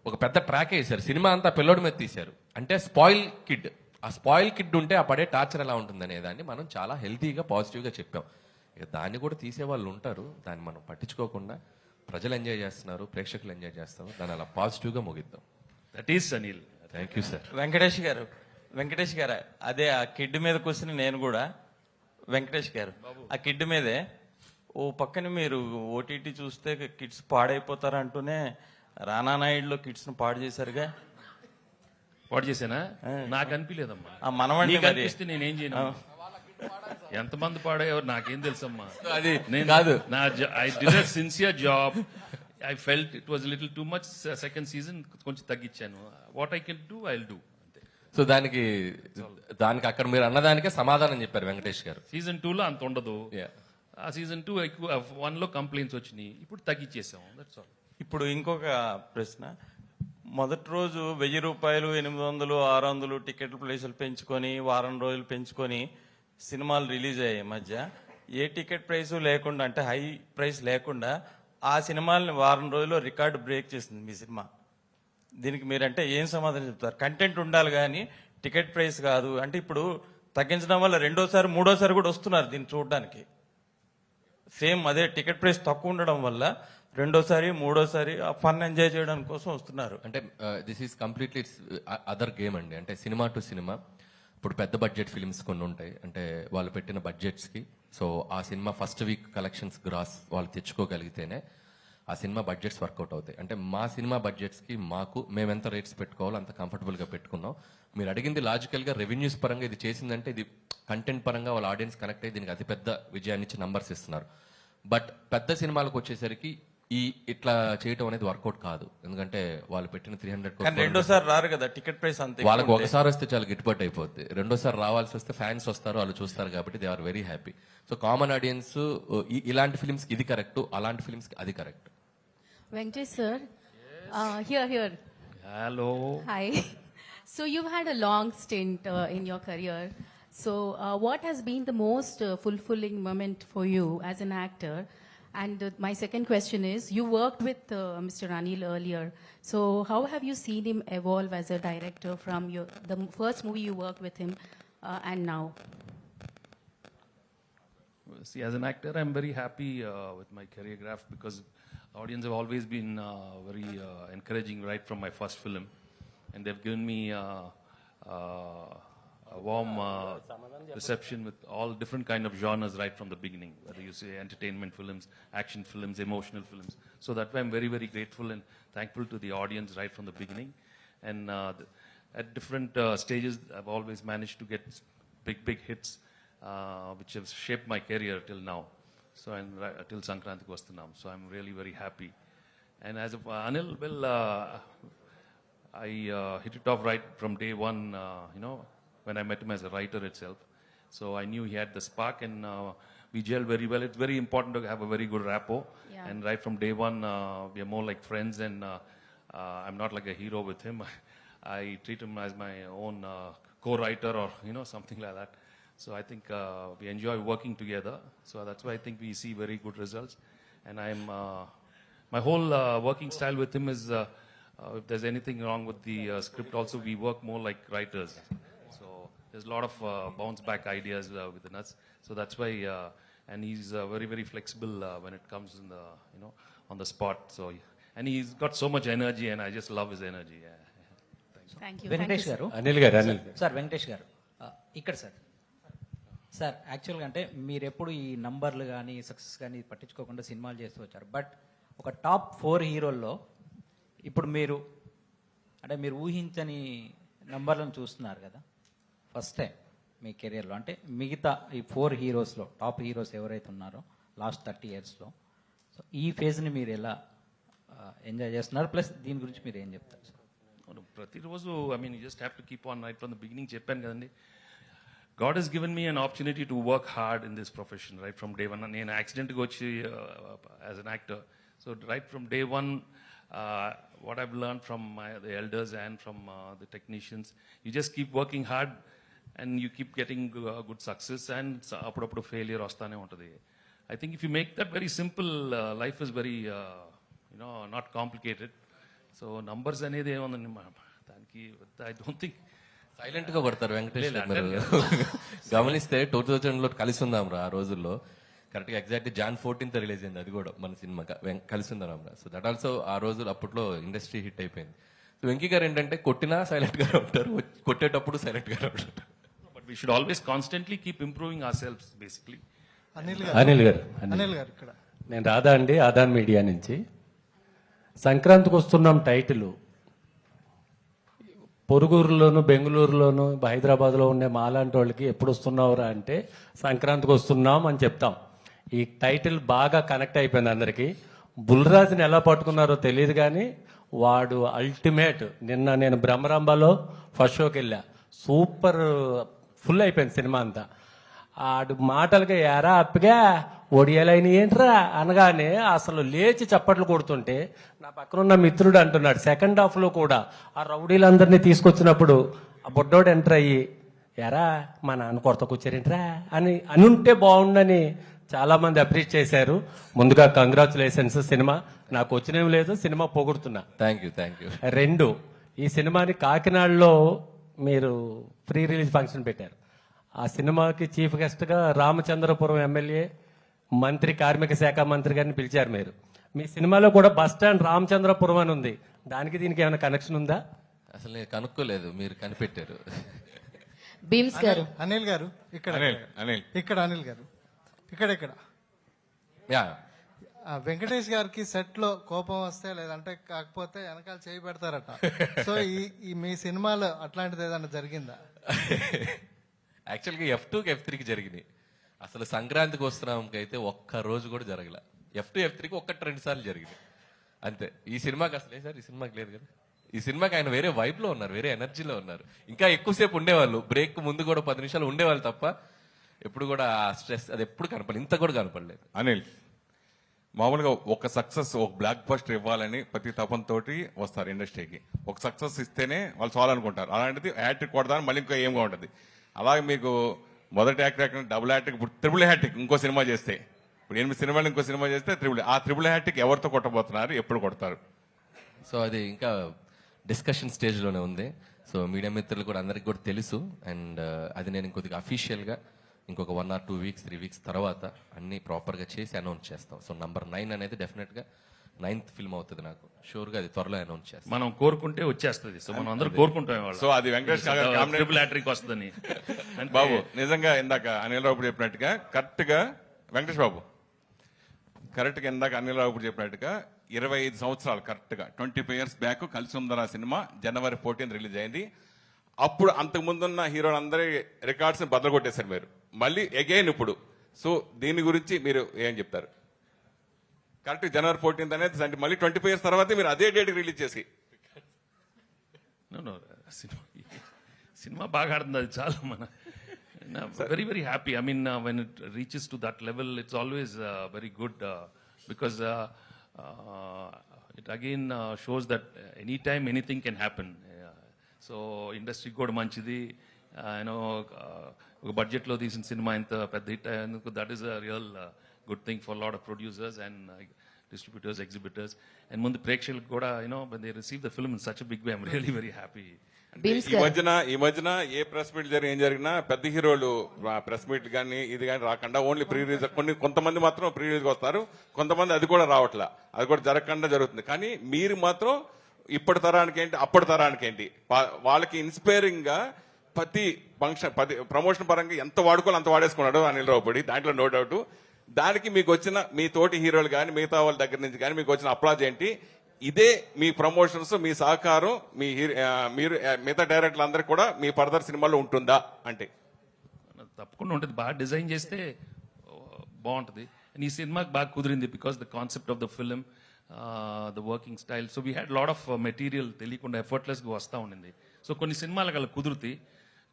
ఒక పెద్ద ట్రాక్ వేశారు. సినిమా అంతా పిల్లోడి మీద తీశారు. అంటే స్పాయిల్ కిడ్, ఆ స్పాయిల్ కిడ్ ఉంటే ఆ పడే టార్చర్ ఎలా ఉంటుంది అనే దాన్ని మనం చాలా హెల్తీగా పాజిటివ్గా చెప్పాం. ఇక దాన్ని కూడా తీసేవాళ్ళు ఉంటారు, దాన్ని మనం పట్టించుకోకుండా ప్రజలు ఎంజాయ్ చేస్తున్నారు, ప్రేక్షకులు ఎంజాయ్ చేస్తారు, దాన్ని అలా పాజిటివ్గా ముగిద్దాం. That is Anil. Thank you sir. Venkatesh గారు అదే ఆ కిడ్ మీద కూర్చుని నేను కూడా వెంకటేష్ గారు ఆ కిడ్ మీదే ఓ పక్కన మీరు ఓటీటీ చూస్తే కిడ్స్ పాడైపోతారు అంటూనే రానా నాయుడులో కిడ్స్ ను పాడు చేశారుగా. వాడు చేశానా? నాకు అనిపించలేదమ్మా. ఆ మనవాడిని నీకు మరి. అనిపిస్తే నేనేం చేయను. ఎంతమంది పాడేవారు నాకేం తెలుసమ్మా. అది నేను కాదు. I did a sincere job. I felt it was little too much. Second season కొంచెం తగ్గించాను. What I can do I will do. So దానికి దానికి అక్కడ మీరు అన్నదానికే సమాధానం చెప్పారు వెంకటేష్ గారు. సీజన్ 2లో అంత ఉండదు. Yeah. ఆ సీజన్ 2 ఎక్కువ 1లో కంప్లైంట్స్ వచ్చినాయి, ఇప్పుడు తగ్గించేసాం. That's all. ఇప్పుడు ఇంకొక ప్రశ్న, మొదటి రోజు 1000 రూపాయలు, 800, 600 టికెట్ ప్రైసులు పెంచుకొని వారం రోజులు పెంచుకొని సినిమాలు రిలీజ్ అయ్యాయి. మధ్య ఏ టికెట్ ప్రైస్ లేకుండా, అంటే హై ప్రైస్ లేకుండా ఆ సినిమాల్ని వారం రోజుల్లో రికార్డు బ్రేక్ చేసింది మీ సినిమా. దీనికి మీరంటే ఏం సమాధానం చెప్తారు? కంటెంట్ ఉండాలి కానీ టికెట్ ప్రైస్ కాదు అంటే, ఇప్పుడు తగ్గించడం వల్ల రెండోసారి మూడోసారి కూడా వస్తున్నారు దీన్ని చూడడానికి. సేమ్ అదే టికెట్ ప్రైస్ తక్కువ ఉండడం వల్ల రెండోసారి మూడోసారి ఆ ఫన్ ఎంజాయ్ చేయడం కోసం వస్తున్నారు. అంటే this is completely other game అండి. అంటే సినిమా టు సినిమా, ఇప్పుడు పెద్ద బడ్జెట్ ఫిల్మ్స్ కొన్ని ఉంటాయి, అంటే వాళ్ళు పెట్టిన బడ్జెట్స్కి, సో ఆ సినిమా ఫస్ట్ వీక్ కలెక్షన్స్ గ్రాస్ వాళ్ళు తెచ్చుకోగలిగితేనే ఆ సినిమా బడ్జెట్స్ వర్కౌట్ అవుతాయి. అంటే మా సినిమా బడ్జెట్స్కి మేము ఎంత రేట్స్ పెట్టుకోవాలో అంత కంఫర్టబుల్గా పెట్టుకున్నాం. మీరు అడిగింది లాజికల్గా రెవెన్యూస్ పరంగా ఇది చేసిందంటే, ఇది కంటెంట్ పరంగా వాళ్ళ ఆడియన్స్ కనెక్ట్ అయ్యి దీనికి అతిపెద్ద విజయాన్ని ఇచ్చి నంబర్స్ ఇస్తున్నారు. బట్ పెద్ద సినిమాలకు వచ్చేసరికి ఇట్లా చేయటం అనేది వర్కౌట్ కాదు. ఎందుకంటే వాళ్ళు పెట్టిన 300 రెండోసారి రారు కదా టికెట్ ప్రైస్ అంతే. వాళ్ళకి ఒకసారి వస్తే చాలా గిట్టుబాటు అయిపోద్ది, రెండోసారి రావాల్సి వస్తే ఫ్యాన్స్ వస్తారు, వాళ్ళు చూస్తారు, కాబట్టి they are very happy. So common audience ఇలాంటి ఫిల్మ్స్ కి ఇది కరెక్ట్, అలాంటి ఫిల్మ్స్ కి అది correct. Venkatesh sir, here. Hello. Hi. So you've had a long stint in your career. So what has been the most fulfilling moment for you as an actor? And my second question is, you worked with Mr. Anil earlier. So how have you seen him evolve as a director from the first movie you worked with him and now? See, as an actor, I'm very happy with my choreograph because the audience have always been very encouraging right from my first film, and they've given me a warm reception with all different kind of genres right from the beginning, whether you say entertainment films, action films, emotional films. So that's why I'm very, very grateful and thankful to the audience right from the beginning. And at different stages, I've always managed to get big hits, which have shaped my career till now. So and till Sankranti Vastanam. So I'm really very happy. And as of Anil, well, I hit it off right from day one, when I met him as a writer itself. So I knew he had the spark, and we gel very well. It's very important to have a very good rapport. Yeah. And right from day one, we are more like friends, and I'm not like a hero with him. I treat him as my own co-writer or, something like that. So I think we enjoy working together. So that's why I think we see very good results. And my whole working style with him is, if there's anything wrong with the script also, we work more like writers. So there's a lot of bounce back ideas within us. So that's why, and he's very, very flexible when it comes in the, on the spot. So, and he's got so much energy, and I just love his energy. Yeah. Thank you. Venkatesh గారు, అనిల్ గారు సార్ వెంకటేష్ గారు ఇక్కడ సార్ యాక్చువల్గా అంటే మీరు ఎప్పుడు ఈ నంబర్లు కానీ సక్సెస్ కానీ పట్టించుకోకుండా సినిమాలు చేస్తూ వచ్చారు. బట్ ఒక టాప్ 4 హీరోల్లో ఇప్పుడు మీరు ఊహించని నంబర్లను చూస్తున్నారు కదా ఫస్ట్ టైం మీ కెరియర్లో. అంటే మిగతా ఈ 4 హీరోస్లో టాప్ హీరోస్ ఎవరైతే ఉన్నారో లాస్ట్ 30 yearsలో, సో ఈ ఫేజ్ని మీరు ఎలా ఎంజాయ్ చేస్తున్నారు, ప్లస్ దీని గురించి మీరు ఏం చెప్తారు సార్? ప్రతిరోజు you just have to keep on right from the beginning. చెప్పాను కదండి, God has given me an opportunity to work hard in this profession right from day one. నేను యాక్సిడెంట్గా వచ్చి as an actor. So right from day one, what I've learned from the elders and from the technicians, you just keep working hard and you keep getting good success, and అప్పుడప్పుడు failure వస్తానే ఉంటుంది. I think if you make that very simple, life is very, not complicated. So numbers అనేది ఏముందండి దానికి, I don't think. సైలెంట్ గా కొడతారు వెంకటేష్ గారు. గమనిస్తే 2000లో కలిసి ఉందాం రా, ఆ రోజుల్లో కరెక్ట్ గా ఎగ్జాక్ట్లీ Jan 14th రిలీజ్ అయింది అది కూడా మన సినిమా కలిసి ఉందాం రా. సో దట్ ఆల్సో ఆ రోజులు అప్పట్లో ఇండస్ట్రీ హిట్ అయిపోయింది. సో వెంకీ గారు ఏంటంటే కొట్టినా సైలెంట్ గా ఉంటారు, కొట్టేటప్పుడు సైలెంట్ గా ఉంటారు. But we should always constantly keep improving ourselves, basically. Anil గారు ఇక్కడ నేను రాధా అండి, ఆదాన్ మీడియా నుంచి. సంక్రాంతికి వస్తున్నాం టైటిల్ పొరుగురులోను బెంగళూరులోను హైదరాబాద్లో ఉండే మాలాంటి వాళ్ళకి ఎప్పుడు వస్తున్నావురా అంటే సంక్రాంతికి వస్తున్నాం అని చెప్తాం. ఈ టైటిల్ బాగా కనెక్ట్ అయిపోయింది అందరికీ. బుల్రాజ్ని ఎలా పట్టుకున్నారో తెలియదు కానీ వాడు అల్టిమేట్. నిన్న నేను బ్రహ్మరంభలో ఫస్ట్ షోకి వెళ్ళా, సూపర్ ఫుల్ అయిపోయింది సినిమా అంతా. ఆడు మాటలుగా ఎరా అప్పగా ఒడియాలైన ఏంట్రా అనగానే అసలు లేచి చప్పట్లు కొడుతుంటే నా పక్కన ఉన్న మిత్రుడు అంటున్నాడు సెకండ్ హాఫ్ లో కూడా ఆ రౌడీలందరినీ తీసుకొచ్చినప్పుడు ఆ బుడ్డోడు ఎంటర్ అయ్యి ఎరా మా నాన్న కొరత కూర్చారేంట్రా అని అనుంటే బాగుండని చాలా మంది అప్రిషియేట్ చేశారు. ముందుగా కంగ్రాచులేషన్స్. సినిమా నాకు వచ్చినేం లేదు, సినిమా పొగుడుతున్నా. Thank you. 2, ఈ సినిమాని కాకినాడలో మీరు ప్రీ రిలీజ్ ఫంక్షన్ పెట్టారు. ఆ సినిమాకి చీఫ్ గెస్ట్ గా రామచంద్రపురం ఎమ్మెల్యే మంత్రి కార్మిక శాఖ మంత్రి గారిని పిలిచారు మీరు. మీ సినిమాలో కూడా బస్ స్టాండ్ రామచంద్రపురం అని ఉంది. దానికి దీనికి ఏమైనా కనెక్షన్ ఉందా? అసలు నేను కనుక్కోలేదు, మీరు కనిపెట్టారు. బీమ్స్ గారు, అనిల్ గారు ఇక్కడ అనిల్ ఇక్కడ అనిల్ గారు ఇక్కడ యా వెంకటేష్ గారికి సెట్ లో కోపం వస్తే లేదంటే కాకపోతే వెనకాల చేయి పెడతారట. సో ఈ మీ సినిమాలో అట్లాంటిది ఏదైనా జరిగిందా? యాక్చువల్గా F2కి F3కి జరిగినాయి. అసలు సంక్రాంతికి వస్తున్నాంకి అయితే ఒక్క రోజు కూడా జరగలే. F2 F3కి 1-2 సార్లు జరిగింది అంతే. ఈ సినిమాకి అసలే సార్, ఈ సినిమాకి లేదు కదా. ఈ సినిమాకి ఆయన వేరే వైబ్ లో ఉన్నారు, వేరే ఎనర్జీలో ఉన్నారు. ఇంకా ఎక్కువసేపు ఉండేవాళ్ళు, బ్రేక్ ముందు కూడా 10 నిమిషాలు ఉండేవాళ్ళు తప్ప ఎప్పుడు కూడా స్ట్రెస్ అది ఎప్పుడు కనపడలేదు, ఇంత కూడా కనపడలేదు. అనిల్, మామూలుగా ఒక సక్సెస్, ఒక బ్లాక్ బస్టర్ ఇవ్వాలని ప్రతి తపంతోటి వస్తారు ఇండస్ట్రీకి. ఒక సక్సెస్ ఇస్తేనే వాళ్ళు చాలు అనుకుంటారు. అలాంటిది హ్యాట్రిక్ కొడదాని మళ్ళీ ఇంకా ఏమగా ఉంటుంది. అలాగే మీకు మొదటి హ్యాట్రిక్, డబుల్ హ్యాట్రిక్, ఇప్పుడు ట్రిపుల్ హ్యాట్రిక్ ఇంకో సినిమా చేస్తే, ఇప్పుడు 8 సినిమాలు ఇంకో సినిమా చేస్తే ట్రిపుల్ హ్యాట్రిక్ ఎవరితో కొట్టబోతున్నారు, ఎప్పుడు కొడతారు? సో అది ఇంకా డిస్కషన్ స్టేజ్ లోనే ఉంది. సో మీడియా మిత్రులు కూడా అందరికి కూడా తెలుసు. అండ్ అది నేను ఇంకొద్దిగా అఫీషియల్ గా ఇంకొక 1 or 2 weeks 3 weeks తర్వాత అన్ని ప్రాపర్ గా చేసి అనౌన్స్ చేస్తాం. సో నంబర్ 9 అనేది డెఫినెట్ గా 9th ఫిల్మ్ అవుతుంది. నాకు షూర్ గా అది త్వరలో అనౌన్స్ చేస్తాం. మనం కోరుకుంటే వచ్చేస్తుంది. సో మనం అందరూ కోరుకుంటాం. సో అది వెంకటేష్ ట్రిపుల్ హ్యాట్రిక్ వస్తుందని. బాబు, నిజంగా ఇందాక అనిల్ రావు చెప్పినట్టుగా కరెక్ట్ గా వెంకటేష్ బాబు కరెక్ట్ గా ఇందాక అనిల్ రావు చెప్పినట్టుగా 25 సంవత్సరాలు కరెక్ట్ గా 25 years బ్యాక్ కలిసి ఉందన్న సినిమా January 14th రిలీజ్ అయింది. అప్పుడు అంతకు ముందున్న హీరోలందరి రికార్డ్స్ బద్దలు కొట్టేశారు మీరు, మళ్ళీ అగైన్ ఇప్పుడు. సో దీని గురించి మీరు ఏం చెప్తారు? కరెక్ట్ January 14th అనేది మళ్ళీ 25 years తర్వాత మీరు అదే డేట్ రిలీజ్ చేసి. సినిమా బాగా ఆడుతుంది, అది చాలా మన very very happy. I mean when it reaches to that level it's always very good because it again shows that any time anything can happen. So ఇండస్ట్రీకి కూడా మంచిది. యూనో ఒక బడ్జెట్లో తీసిన సినిమా ఇంత పెద్ద హిట్ అయ్యేందుకు that is a real good thing for lot of producers and distributors, exhibitors. And ముందు ప్రేక్షకులకు కూడా you know they receive the film in such big way. I'm really very happy. ఈ మధ్యన ఏ ప్రెస్ మీట్ ఏం జరిగినా పెద్ద హీరోలు ప్రెస్ మీట్ కానీ ఇది కానీ రాకుండా ఓన్లీ ప్రీ రిలీజ్, కొంతమంది మాత్రం ప్రీ రిలీజ్ వస్తారు, కొంతమంది అది కూడా రావట్లా, అది కూడా జరగకుండా జరుగుతుంది. కానీ మీరు మాత్రం ఇప్పటి తరానికి ఏంటి అప్పటి తరానికి ఏంటి వాళ్ళకి ఇన్స్పైరింగ్ గా ప్రతి ఫంక్షన్ ప్రమోషన్ పరంగా ఎంత వాడుకోవాలి అంత వాడేసుకున్నాడు అనిల్ రావుపూడి, దాంట్లో నో డౌట్. దానికి మీకు వచ్చిన మీ తోటి హీరోలు కానీ మిగతా వాళ్ళ దగ్గర నుంచి కానీ మీకు వచ్చిన అప్లాజ్ ఏంటి? ఇదే మీ ప్రమోషన్స్, మీ సహకారం మీరు మిగతా డైరెక్టర్లు అందరికీ కూడా మీ ఫర్దర్ సినిమాలో ఉంటుందా అంటే? తప్పకుండా ఉంటుంది. బాగా డిజైన్ చేస్తే బాగుంటుంది. అండ్ ఈ సినిమాకి బాగా కుదిరింది because the concept of the film, the working style. So we had lot of material తెలియకుండా ఎఫర్ట్లెస్గా వస్తూ ఉండింది. సో కొన్ని సినిమాలకు అలా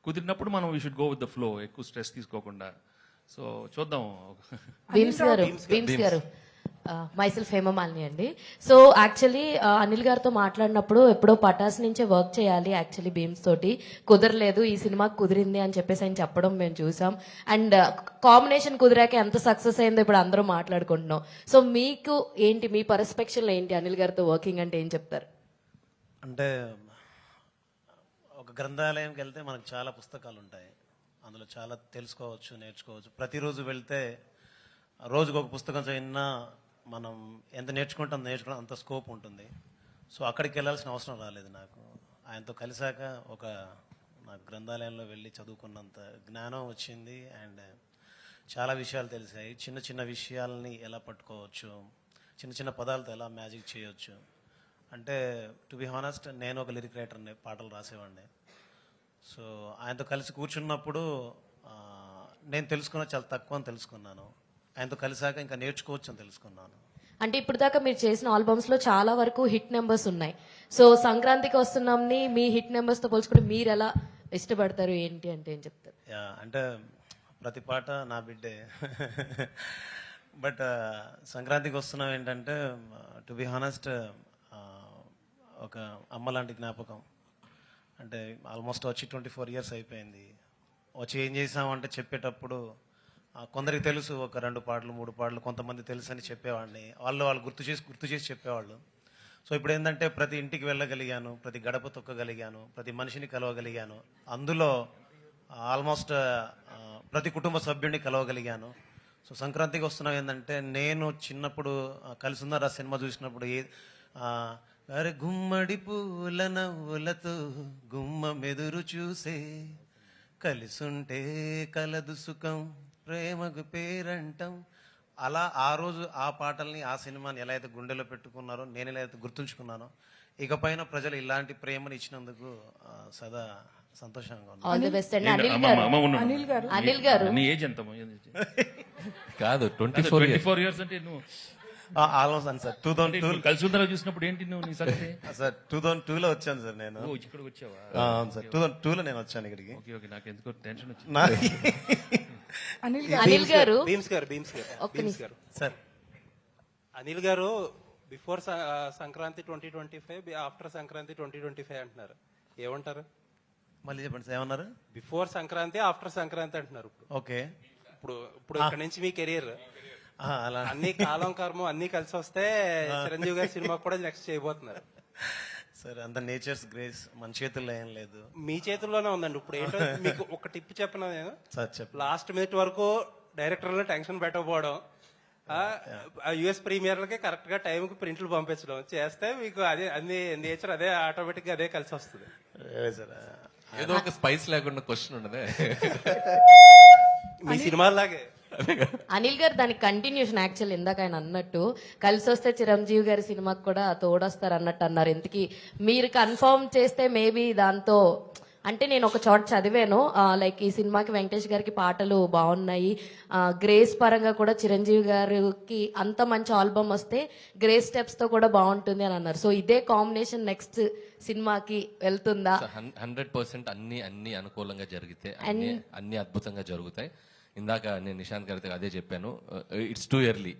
కుదిరినప్పుడు మనం we should go with the flow, ఎక్కువ స్ట్రెస్ తీసుకోకుండా. సో చూద్దాం. బీమ్స్ గారు, మైసెల్ఫ్ హేమమాలిని అండి. సో యాక్చువల్లీ అనిల్ గారితో మాట్లాడినప్పుడు ఎప్పుడో పటాస్ నుంచే వర్క్ చేయాలి యాక్చువల్లీ బీమ్స్ తోటి, కుదరలేదు, ఈ సినిమాకి కుదిరింది అని చెప్పేసి ఆయన చెప్పడం మేము చూసాం. అండ్ కాంబినేషన్ కుదిరాక ఎంత సక్సెస్ అయిందో ఇప్పుడు అందరూ మాట్లాడుకుంటున్నాం. సో మీకు ఏంటి, మీ పర్స్పెక్షన్ ఏంటి అనిల్ గారితో వర్కింగ్ అంటే ఏం చెప్తారు? అంటే ఒక గ్రంథాలయంకి వెళ్తే మనకు చాలా పుస్తకాలు ఉంటాయి, అందులో చాలా తెలుసుకోవచ్చు, నేర్చుకోవచ్చు. ప్రతిరోజు వెళ్తే రోజుకు ఒక పుస్తకం చదివినా మనం ఎంత నేర్చుకుంటాం అంత స్కోప్ ఉంటుంది. సో అక్కడికి వెళ్ళాల్సిన అవసరం రాలేదు నాకు. ఆయనతో కలిసాక నాకు గ్రంథాలయంలో వెళ్ళి చదువుకున్నంత జ్ఞానం వచ్చింది. అండ్ చాలా విషయాలు తెలిసాయి. చిన్న చిన్న విషయాలని ఎలా పట్టుకోవచ్చు, చిన్న చిన్న పదాలతో ఎలా మ్యాజిక్ చేయొచ్చు. అంటే టు బి హానెస్ట్, నేను ఒక లిరిక్ రైటర్ని, పాటలు రాసేవాడిని. సో ఆయనతో కలిసి కూర్చున్నప్పుడు నేను చాలా తక్కువ అని తెలుసుకున్నాను. ఆయనతో కలిసాక ఇంకా నేర్చుకోవచ్చు అని తెలుసుకున్నాను. అంటే ఇప్పుడు దాకా మీరు చేసిన ఆల్బమ్స్ లో చాలా వరకు హిట్ నెంబర్స్ ఉన్నాయి. సో సంక్రాంతికి వస్తున్నాంని మీ హిట్ నెంబర్స్ తో పోల్చుకుంటే మీరు ఎలా ఇష్టపడతారు ఏంటి అంటే ఏం చెప్తారు? అంటే ప్రతి పాట నా బిడ్డే. బట్ సంక్రాంతికి వస్తున్నాం ఏంటంటే, టు బి హానెస్ట్, ఒక అమ్మ లాంటి జ్ఞాపకం. అంటే ఆల్మోస్ట్ వచ్చి 24 years అయిపోయింది. వచ్చి ఏం చేసామంటే చెప్పేటప్పుడు కొందరికి తెలుసు, ఒక 2 పాటలు 3 పాటలు, కొంతమంది తెలుసు అని చెప్పేవాడిని. వాళ్ళు గుర్తు చేసి చెప్పేవాళ్ళు. సో ఇప్పుడు ఏంటంటే ప్రతి ఇంటికి వెళ్ళగలిగాను, ప్రతి గడప తొక్కగలిగాను, ప్రతి మనిషిని కలవగలిగాను. అందులో ఆల్మోస్ట్ ప్రతి కుటుంబ సభ్యుడిని కలవగలిగాను. సో సంక్రాంతికి వస్తున్నాం ఏంటంటే, నేను చిన్నప్పుడు కలిసి ఉన్నారా సినిమా చూసినప్పుడు అరే గుమ్మడి పూల నవ్వులతో గుమ్మ మెదురు చూసే, కలిసుంటే కలదు సుఖం ప్రేమకు పేరంటం. అలా ఆ రోజు ఆ పాటల్ని, ఆ సినిమాని ఎలా అయితే గుండెలో పెట్టుకున్నారో, నేను ఎలా అయితే గుర్తుంచుకున్నానో, ఇకపైన ప్రజలు ఇలాంటి ప్రేమను ఇచ్చినందుకు సదా సంతోషంగా ఉంది. ఆల్ ది బెస్ట్ అండి. అనిల్ గారు నీ ఏజ్ ఎంత? కాదు 24 years అంటే నువ్వు ఆల్మోస్ట్ అని సార్ 2002 కలిసి ఉందా చూసినప్పుడు ఏంటి నువ్వు నీ సంగతి? సార్ 2002లో వచ్చాను సార్ నేను. ఇక్కడికి వచ్చావా? అవును సార్, 2002లో నేను వచ్చాను ఇక్కడికి. ఓకే, నాకు ఎందుకో టెన్షన్ వచ్చింది. అనిల్ గారు భీమ్స్ గారు సార్, అనిల్ గారు బిఫోర్ సంక్రాంతి 2025, ఆఫ్టర్ సంక్రాంతి 2025 అంటున్నారు. ఏమంటారు? మళ్ళీ చెప్పండి సార్, ఏమన్నారు? బిఫోర్ సంక్రాంతి, ఆఫ్టర్ సంక్రాంతి అంటున్నారు. ఓకే, ఇప్పుడు ఇక్కడ నుంచి మీ కెరీర్ అలా అన్ని కాలం కర్మం అన్ని కలిసి వస్తే చిరంజీవి గారి సినిమా కూడా నెక్స్ట్ చేయబోతున్నారు. సార్ అంత నేచర్స్ గ్రేస్ మన చేతుల్లో ఏం లేదు, మీ చేతుల్లోనే ఉందండి. ఇప్పుడు ఏంటో మీకు ఒక టిప్ చెప్పినా నేను. సార్ చెప్పండి. లాస్ట్ మినిట్ వరకు డైరెక్టర్లు టెన్షన్ పెట్టకపోవడం, యుఎస్ ప్రీమియర్లకి కరెక్ట్ గా టైంకి ప్రింట్లు పంపించడం చేస్తే మీకు అదే అన్ని నేచర్ అదే ఆటోమేటిక్ గా అదే కలిసి వస్తుంది. సార్ ఏదో ఒక స్పైస్ లేకుండా క్వశ్చన్ ఉండదే మీ సినిమాలాగే. అనిల్ గారు దానికి కంటిన్యూషన్ యాక్చువల్ ఇందాక ఆయన అన్నట్టు కలిసి వస్తే చిరంజీవి గారి సినిమాకి కూడా తోడొస్తారు అన్నట్టు అన్నారు. ఇంతకీ మీరు కన్ఫర్మ్ చేస్తే మేబీ దాంతో, అంటే నేను ఒక చోట చదివాను, లైక్ ఈ సినిమాకి వెంకటేష్ గారికి పాటలు బాగున్నాయి, గ్రేస్ పరంగా కూడా చిరంజీవి గారికి అంత మంచి ఆల్బమ్ వస్తే గ్రేస్ స్టెప్స్ తో కూడా బాగుంటుంది అని అన్నారు. సో ఇదే కాంబినేషన్ నెక్స్ట్ సినిమాకి వెళ్తుందా? 100% అన్ని అనుకూలంగా జరిగితే అన్ని అద్భుతంగా జరుగుతాయి. ఇందాక నేను నిశాంత్ గారితో అదే చెప్పాను. ఇట్స్ టూ ఎర్లీ,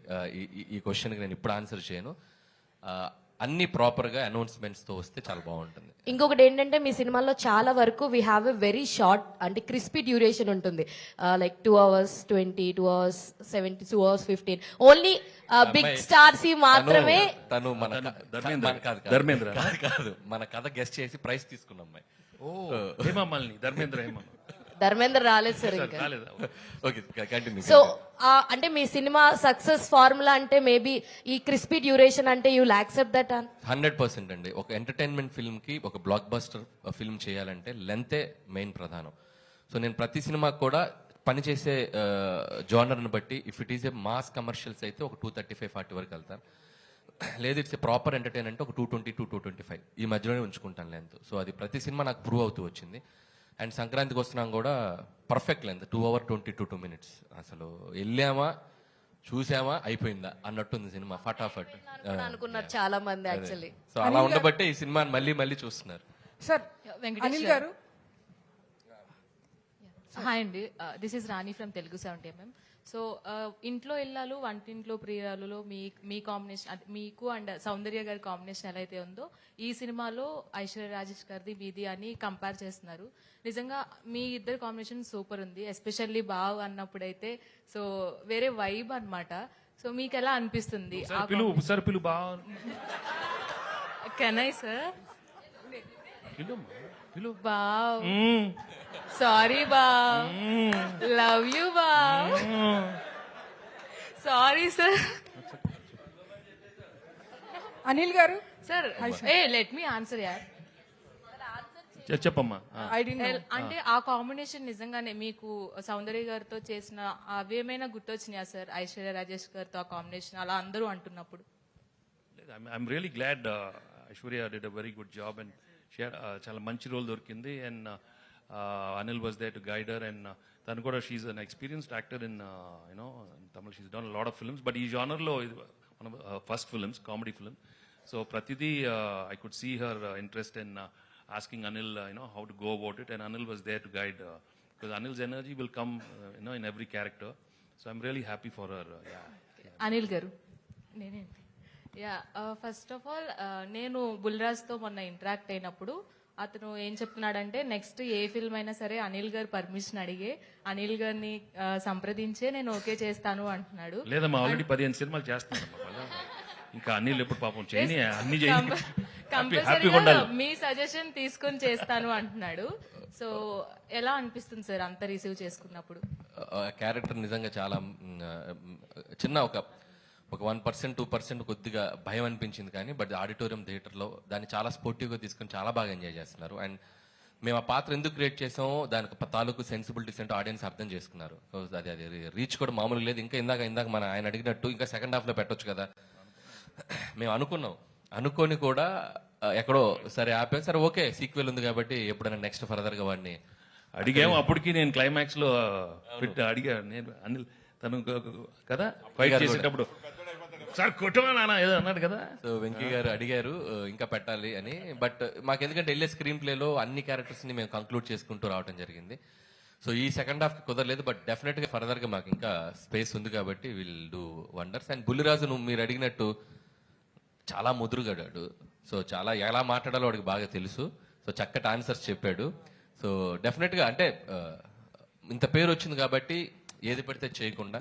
ఈ క్వశ్చన్కి నేను ఇప్పుడు ఆన్సర్ చేయను. అన్ని ప్రాపర్ గా అనౌన్స్మెంట్స్ తో వస్తే చాలా బాగుంటుంది. ఇంకొకటి ఏంటంటే మీ సినిమాలో చాలా వరకు we have a very short అంటే క్రిస్పీ డ్యూరేషన్ ఉంటుంది, like 2 hours 20, 2 hours 70, 2 hours 15. Only big stars మాత్రమే. తను మన ధర్మేంద్ర కాదు, మన కథ గెస్ట్ చేసి ప్రైజ్ తీసుకున్న అమ్మాయి. ధర్మేంద్ర రాలేదు సార్ ఇంకా. Okay, continue. సో అంటే మీ సినిమా సక్సెస్ ఫార్ములా అంటే మేబీ ఈ క్రిస్పీ డ్యూరేషన్ అంటే యూ విల్ యాక్సెప్ట్ దట్? 100% అండి. ఒక ఎంటర్టైన్మెంట్ ఫిల్మ్ కి, ఒక బ్లాక్ బస్టర్ ఫిల్మ్ చేయాలంటే లెంతే మెయిన్ ప్రధానం. సో నేను ప్రతి సినిమా కూడా పనిచేసే జానర్ని బట్టి, if it is a mass commercials అయితే ఒక 235-40 వరకు వెళ్తాను. లేదు ఇట్స్ ఏ ప్రాపర్ ఎంటర్టైన్ అంటే ఒక 220 to 225 ఈ మధ్యలోనే ఉంచుకుంటాను లెంత్. సో అది ప్రతి సినిమా నాకు ప్రూవ్ అవుతూ వచ్చింది. అండ్ సంక్రాంతికి వస్తున్నాం కూడా పర్ఫెక్ట్ లెంత్ 2 hours 22 minutes. అసలు వెళ్ళామా చూసామా అయిపోయిందా అన్నట్టుంది సినిమా, ఫటాఫట్ అనుకున్నారు చాలా మంది యాక్చువల్లీ. సో అలా ఉండబట్టే ఈ సినిమాని మళ్ళీ చూస్తున్నారు. సార్ అనిల్ గారు. హాయ్ అండి, this is Rani from Telugu 70mm. So ఇంట్లో ఇల్లాలు వంటింట్లో ప్రియురాలులో మీ కాంబినేషన్, మీకు అండ్ సౌందర్య గారి కాంబినేషన్ ఎలా అయితే ఉందో ఈ సినిమాలో ఐశ్వర్య రాజేష్ గారిది మీది అని కంపేర్ చేస్తున్నారు. నిజంగా మీ ఇద్దరు కాంబినేషన్ సూపర్ ఉంది, ఎస్పెషల్లీ బావ్ అన్నప్పుడైతే సో వేరే వైబ్ అన్నమాట. సో మీకు ఎలా అనిపిస్తుంది? Can I sir? బావ్, సారీ బావ్, లవ్ యూ బావ్, సారీ సార్. అనిల్ గారు సార్ లెట్ మీ ఆన్సర్ యార్. చెప్పమ్మా. అంటే ఆ కాంబినేషన్ నిజంగానే మీకు సౌందర్య గారితో చేసిన అవేమైనా గుర్తొచ్చినాయా సార్? ఐశ్వర్య రాజేష్ గారితో ఆ కాంబినేషన్ అలా అందరూ అంటున్నప్పుడు. I'm really glad Aishwarya did a very good job and చాలా మంచి రోల్ దొరికింది. అండ్ Anil was there to guide her, and tanu kuda she's an experienced actor in Tamil. She's done a lot of films, but ee genre lo one of her first films, comedy film. So pratidi I could see her interest in asking Anil how to go about it, and Anil was there to guide because Anil's energy will come, in every character. So I'm really happy for her. Anil గారు నేనేంటి ఫస్ట్ ఆఫ్ ఆల్ నేను బుల్రాజ్తో మొన్న ఇంటరాక్ట్ అయినప్పుడు అతను ఏం చెప్తున్నాడంటే నెక్స్ట్ ఏ ఫిల్మ్ అయినా సరే అనిల్ గారు పర్మిషన్ అడిగే అనిల్ గారిని సంప్రదించే నేను ఓకే చేస్తాను అంటున్నాడు. లేదమ్మా ఆల్రెడీ 15 సినిమాలు చేస్తున్నాను, ఇంకా అనిల్ ఎప్పుడు పాపం చేయని అన్ని హ్యాపీగా కంపల్సరీగా ఉండాలి. మీ సజెషన్ తీసుకొని చేస్తాను అంటున్నాడు. సో ఎలా అనిపిస్తుంది సార్ అంత రిసీవ్ చేసుకున్నప్పుడు? క్యారెక్టర్ నిజంగా చాలా చిన్న ఒక 1% 2% కొద్దిగా భయం అనిపించింది, కానీ బట్ ఆడిటోరియం థియేటర్లో దాన్ని చాలా స్పోర్టివ్గా తీసుకొని చాలా బాగా ఎంజాయ్ చేస్తున్నారు. అండ్ మేము ఆ పాత్ర ఎందుకు క్రియేట్ చేసామో దానికి తాలూకు సెన్సిబిలిటీస్ అంటే ఆడియన్స్ అర్థం చేసుకున్నారు. సో అది రీచ్ కూడా మామూలు లేదు. ఇంకా ఇందాక మన ఆయన అడిగినట్టు ఇంకా సెకండ్ హాఫ్లో పెట్టొచ్చు కదా మేము అనుకొని కూడా ఎక్కడో సరే ఆపాం. సరే ఓకే సీక్వెల్ ఉంది కాబట్టి ఎప్పుడైనా నెక్స్ట్ ఫర్దర్గా వాడిని అడిగాము. అప్పటికి నేను క్లైమాక్స్ లో అడిగా, నేను అనిల్ తను కదా ఫైట్ చేసేటప్పుడు సార్ కొట్టమా నాన్న ఏదో అన్నాడు కదా. సో వెంకీ గారు అడిగారు ఇంకా పెట్టాలి అని. బట్ మాకు ఎందుకంటే వెళ్ళే స్క్రీన్ ప్లేలో అన్ని క్యారెక్టర్స్ ని మేము కంక్లూడ్ చేసుకుంటూ రావడం జరిగింది. సో ఈ సెకండ్ హాఫ్ కుదరలేదు, బట్ డెఫినెట్ గా ఫర్దర్ గా మాకు ఇంకా స్పేస్ ఉంది కాబట్టి will do wonders. And Bulliraju మీరు అడిగినట్టు చాలా ముదురుగాడాడు. సో చాలా ఎలా మాట్లాడాలో వాడికి బాగా తెలుసు. సో చక్కటి ఆన్సర్స్ చెప్పాడు. సో డెఫినెట్ గా అంటే ఇంత పేరు వచ్చింది కాబట్టి ఏది పడితే చేయకుండా,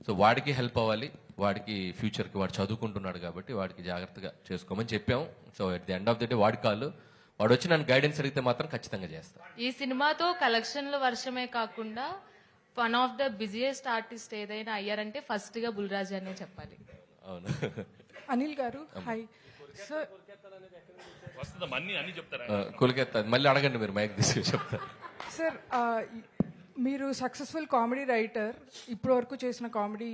సో వాడికి హెల్ప్ అవ్వాలి, వాడికి ఫ్యూచర్కి వాడు చదువుకుంటున్నాడు కాబట్టి వాడికి జాగ్రత్తగా చేసుకోమని చెప్పాం. So at the end of the day వాడి కాళ్ళు, వాడు వచ్చి నన్ను గైడెన్స్ అడిగితే మాత్రం ఖచ్చితంగా చేస్తాను. ఈ సినిమాతో కలెక్షన్ల వర్షమే కాకుండా one of the busiest artist ఏదైనా అయ్యారంటే ఫస్ట్ గా బుల్రాజ్ అనే చెప్పాలి. అవును. అనిల్ గారు హాయ్ సార్. అన్ని చెప్తారా? కొలికెత్తా మళ్ళీ అడగండి, మీరు మైక్ తీసుకుని చెప్తారు. సార్ మీరు సక్సెస్ఫుల్ కామెడీ రైటర్, ఇప్పటి వరకు చేసిన comedy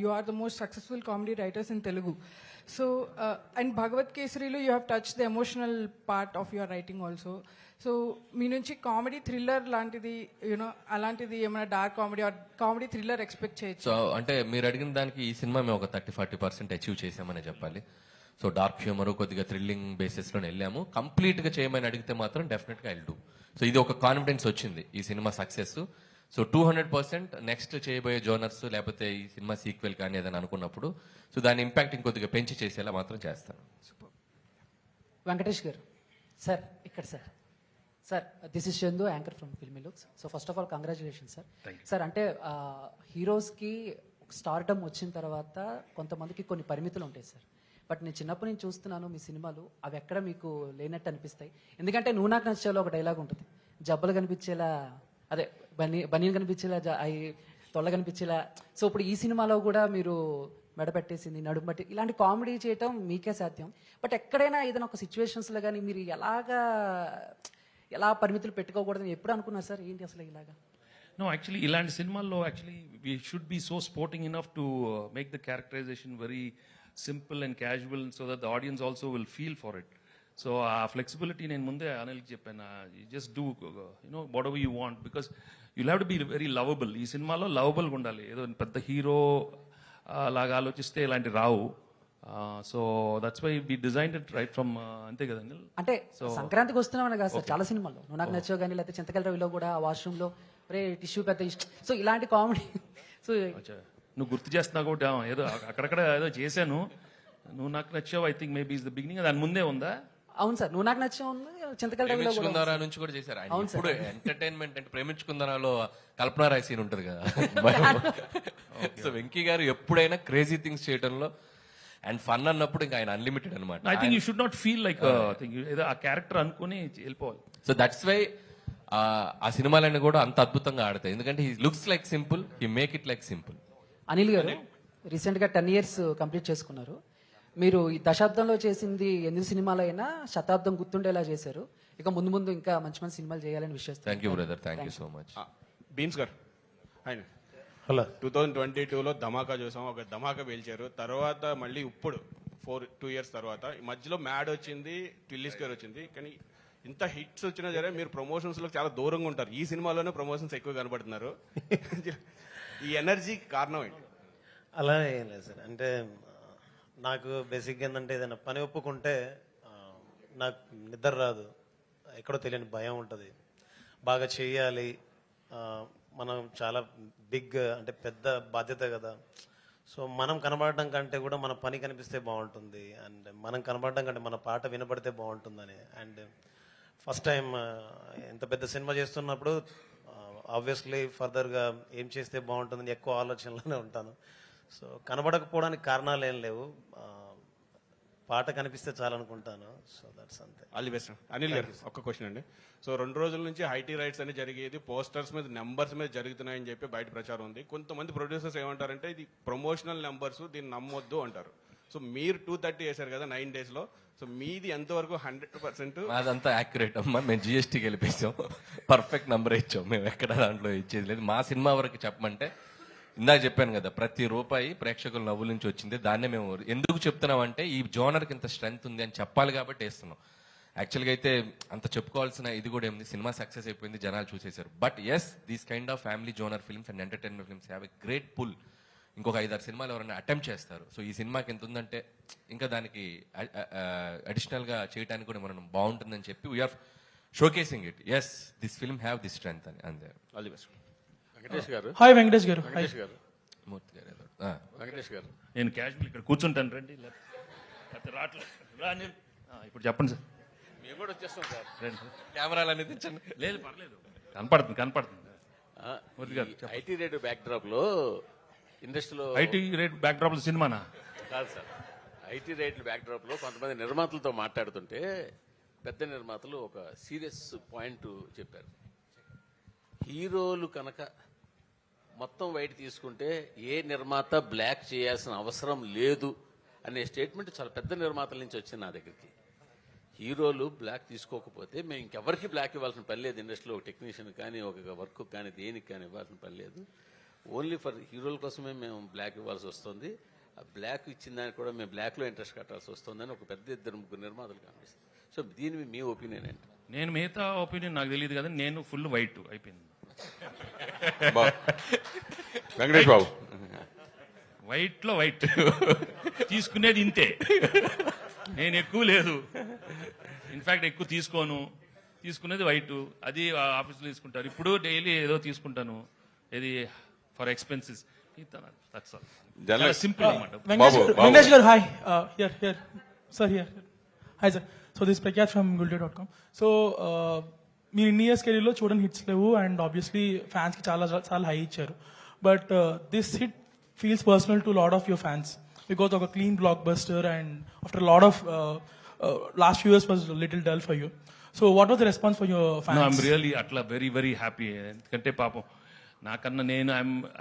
you are the most successful comedy writers in Telugu. So and Bhagavanth కేసరిలో you have touch the emotional part of your writing also. So మీ నుంచి కామెడీ థ్రిల్లర్ లాంటిది అలాంటిది ఏమైనా dark comedy or comedy thriller expect చేయొచ్చు? సో అంటే మీరు అడిగిన దానికి ఈ సినిమా మేము ఒక 30-40% అచీవ్ చేసామని చెప్పాలి. సో డార్క్ హ్యూమర్ కొద్దిగా థ్రిల్లింగ్ బేసిస్లోనే వెళ్ళాము. కంప్లీట్గా చేయమని అడిగితే మాత్రం డెఫినెట్గా ఐల్ డూ. సో ఇది ఒక కాన్ఫిడెన్స్ వచ్చింది ఈ సినిమా సక్సెస్. సో 200% నెక్స్ట్ చేయబోయే జోనర్స్ లేకపోతే ఈ సినిమా సీక్వెల్ కానీ ఏదైనా అనుకున్నప్పుడు సో దాని ఇంపాక్ట్ ఇంకొద్దిగా పెంచి చేసేలా మాత్రం చేస్తాను. వెంకటేష్ గారు సార్ ఇక్కడ sir this is Chandu, anchor from filmy looks. So first of all congratulation sir. Sir అంటే హీరోస్కి స్టార్డమ్ వచ్చిన తర్వాత కొంతమందికి కొన్ని పరిమితులు ఉంటాయి సార్. బట్ నేను చిన్నప్పటి నుంచి చూస్తున్నాను మీ సినిమాలు, అవి ఎక్కడ మీకు లేనట్టు అనిపిస్తాయి. ఎందుకంటే నువ్వు నాకు నచ్చేలా ఒక డైలాగ్ ఉంటుంది, జబ్బలు కనిపించేలా అదే బనీన్ కనిపించేలా అవి తొల్ల కనిపించేలా. సో ఇప్పుడు ఈ సినిమాలో కూడా మీరు మెడ పెట్టేసింది, నడుము బట్టి ఇలాంటి కామెడీ చేయటం మీకే సాధ్యం. బట్ ఎక్కడైనా ఏదైనా ఒక సిచ్యువేషన్స్లో కానీ మీరు ఎలా పరిమితులు పెట్టుకోకూడదని ఎప్పుడు అనుకున్నారు సార్? ఏంటి అసలు ఇలాగా? No, actually, ఇలాంటి సినిమాల్లో actually we should be so sporting enough to make the characterization very simple and casual so that the audience also will feel for it. So ఆ ఫ్లెక్సిబిలిటీ నేను ముందే అనిల్కి చెప్పాను, just do what ever you want because you'll have to be very lovable. ఈ సినిమాలో లవబుల్గా ఉండాలి. ఏదో పెద్ద హీరో లాగా ఆలోచిస్తే ఇలాంటి రావు. So that's why we designed it right from అంతే కదా అనిల్? అంటే సంక్రాంతికి వస్తున్నామని కాదు సార్, చాలా సినిమాల్లో నువ్వు నాకు నచ్చావు కానీ లేకపోతే చింతకల్ రవిలో కూడా వాష్రూమ్ లో రే టిష్యూ పెద్ద ఇష్టం. సో ఇలాంటి కామెడీ సో నువ్వు గుర్తు చేస్తున్నావు కూడా ఏదో అక్కడక్కడ ఏదో చేశాను. నువ్వు నాకు నచ్చావు I think maybe is the beginning. దాని ముందే ఉందా? అవును సార్, నువ్వు నాకు నచ్చావు చింతకల్ రవిలో ప్రేమించుకుందారా నుంచి కూడా చేశారు. ఇప్పుడు ఎంటర్టైన్మెంట్ అంటే ప్రేమించుకుందారాలో కల్పనా రాయ్ సీన్ ఉంటుంది కదా. సో వెంకీ గారు ఎప్పుడైనా క్రేజీ థింగ్స్ చేయడంలో అండ్ ఫన్ అన్నప్పుడు ఇంకా ఆయన అన్లిమిటెడ్ అనమాట. I think you should not feel like ఏదో ఆ క్యారెక్టర్ అనుకుని వెళ్ళిపోవాలి. సో దట్స్ వై ఆ సినిమాలన్నీ కూడా అంత అద్భుతంగా ఆడతాయి. ఎందుకంటే he looks like simple, he make it like simple. Anil గారు రీసెంట్ గా 10 years కంప్లీట్ చేసుకున్నారు. మీరు ఈ దశాబ్దంలో చేసింది 8 సినిమాలు అయినా శతాబ్దం గుర్తుండేలా చేశారు. ఇక ముందు ముందు ఇంకా మంచి మంచి సినిమాలు చేయాలని విశ్వసిస్తాను. Thank you brother, thank you so much. Bheems garu hello 2022లో ధమాకా చూసాం, ఒక ధమాకా పేల్చారు. తర్వాత మళ్ళీ ఇప్పుడు 2 years తర్వాత మధ్యలో మ్యాడ్ వచ్చింది, టిల్లీస్ గారు వచ్చింది. కానీ ఇంత హిట్స్ వచ్చినా సరే మీరు ప్రమోషన్స్ లో చాలా దూరంగా ఉంటారు. ఈ సినిమాలోనే ప్రమోషన్స్ ఎక్కువ కనబడుతున్నారు. ఈ ఎనర్జీకి కారణం ఏంటి? అలా ఏం లేదు సార్. అంటే నాకు బేసిక్గా ఏంటంటే ఏదైనా పని ఒప్పుకుంటే నాకు నిద్ర రాదు, ఎక్కడో తెలియని భయం ఉంటుంది. బాగా చేయాలి, మనం చాలా బిగ్ అంటే పెద్ద బాధ్యత కదా. సో మనం కనబడడం కంటే కూడా మన పని కనిపిస్తే బాగుంటుంది, అండ్ మనం కనబడడం కంటే మన పాట వినపడితే బాగుంటుందని. అండ్ ఫస్ట్ టైం ఎంత పెద్ద సినిమా చేస్తున్నప్పుడు ఆబ్వియస్లీ ఫర్దర్గా ఏం చేస్తే బాగుంటుందని ఎక్కువ ఆలోచనలోనే ఉంటాను. సో కనబడకపోవడానికి కారణాలు ఏం లేవు, పాట కనిపిస్తే చాలనుకుంటాను. సో దట్స్ అంతే. All the best. Anil garu ఒక్క క్వశ్చన్ అండి. సో 2 రోజుల నుంచి ఐటీ రైట్స్ అని జరిగేది పోస్టర్స్ మీద నెంబర్స్ మీద జరుగుతున్నాయని చెప్పి బయట ప్రచారం ఉంది. కొంతమంది ప్రొడ్యూసర్స్ ఏమంటారంటే ఇది ప్రమోషనల్ నెంబర్స్, దీన్ని నమ్మొద్దు అంటారు. సో మీరు 230 వేశారు కదా 9 days లో, సో మీది ఎంతవరకు 100%? అదంతా యాక్యురేట్ అమ్మా. మేము జిఎస్టీ గెలిపేసాం, పర్ఫెక్ట్ నంబర్ ఇచ్చాం. మేము ఎక్కడ దాంట్లో ఇచ్చేది లేదు. మా సినిమా వరకు చెప్పమంటే ఇందాక చెప్పాను కదా, ప్రతి రూపాయి ప్రేక్షకుల నవ్వుల నుంచి వచ్చింది. దాన్నే మేము ఎందుకు చెప్తున్నామంటే ఈ జోనర్కి ఇంత స్ట్రెంగ్త్ ఉంది అని చెప్పాలి కాబట్టి వేస్తున్నాం. యాక్చువల్గా అయితే అంత చెప్పుకోవాల్సిన ఇది కూడా ఏముంది, సినిమా సక్సెస్ అయిపోయింది, జనాలు చూసేశారు. But yes, these kind of family genre films and entertainment films have a great pull. ఇంకొక 5-6 సినిమాలు ఎవరైనా అటెంప్ట్ చేస్తారు. సో ఈ సినిమాకి ఎంత ఉందంటే ఇంకా దానికి అడిషనల్గా చేయడానికి కూడా మనం బాగుంటుందని చెప్పి we are showcasing it. Yes, this film have this strength అని. అంతే. All the best. వెంకటేష్ గారు. హాయ్ వెంకటేష్ గారు. వెంకటేష్ గారు. మూర్తి గారు. వెంకటేష్ గారు, నేను క్యాజువల్ ఇక్కడ కూర్చుంటాను రండి. రాట్లేదు. ఇప్పుడు చెప్పండి సార్. మేము కూడా వచ్చేస్తాం సార్. రండి. కెమెరాలు అనేది తెచ్చండి. లేదు పర్లేదు, కనపడుతుంది. ఐటీ రేడియో బ్యాక్ డ్రాప్ లో ఇండస్ట్రీలో ఐటీ రేట్ బ్యాక్ డ్రాప్ సినిమానా కాదు సార్. ఐటీ రేట్ల బ్యాక్ డ్రాప్ లో కొంతమంది నిర్మాతలతో మాట్లాడుతుంటే పెద్ద నిర్మాతలు ఒక సీరియస్ పాయింట్ చెప్పారు. హీరోలు కనుక మొత్తం వైట్ తీసుకుంటే ఏ నిర్మాత బ్లాక్ చేయాల్సిన అవసరం లేదు అనే స్టేట్మెంట్ చాలా పెద్ద నిర్మాతల నుంచి వచ్చింది నా దగ్గరికి. హీరోలు బ్లాక్ తీసుకోకపోతే మేము ఇంకెవరికి బ్లాక్ ఇవ్వాల్సిన పని లేదు. ఇండస్ట్రీలో ఒక టెక్నీషియన్ కానీ ఒక వర్క్ కానీ దేనికి కానీ ఇవ్వాల్సిన పని లేదు. ఓన్లీ ఫర్ హీరోల కోసమే మేము బ్లాక్ ఇవ్వాల్సి వస్తుంది. ఆ బ్లాక్ ఇచ్చిన దానికి కూడా మేము బ్లాక్లో ఇంట్రెస్ట్ కట్టాల్సి వస్తుందని ఒక పెద్ద 2-3 నిర్మాతలు కనిపిస్తుంది. సో దీని మీ ఒపీనియన్ ఏంటి? నేను మిగతా ఒపీనియన్ నాకు తెలియదు కదా, నేను ఫుల్ వైట్ అయిపోయింది. వెంకటేష్ బాబు, వైట్ లో వైట్ తీసుకునేది ఇంతే, నేను ఎక్కువ లేదు. ఇన్ఫాక్ట్ ఎక్కువ తీసుకునేది వైట్. అది ఆఫీస్లో తీసుకుంటారు. ఇప్పుడు డైలీ ఏదో తీసుకుంటాను, ఇది ఫర్ ఎక్స్పెన్సెస్. సింపుల్ అన్నమాట. వెంకటేష్ గారు hi. Here sir, here. Hi sir. So this Prakhyat from gulday.com. So మీరు ఇన్ని ఇయర్స్ కెరీర్లో చూడని హిట్స్ లేవు, అండ్ ఆబ్వియస్లీ ఫ్యాన్స్కి చాలా హై ఇచ్చారు. But this hit feels personal to lot of your fans because ఒక clean blockbuster, and after lot of last few years was little dull for you. So what was the response for your fans? I'm really అట్లా వెరీ వెరీ హ్యాపీ. ఎందుకంటే పాపం నాకన్నా నేను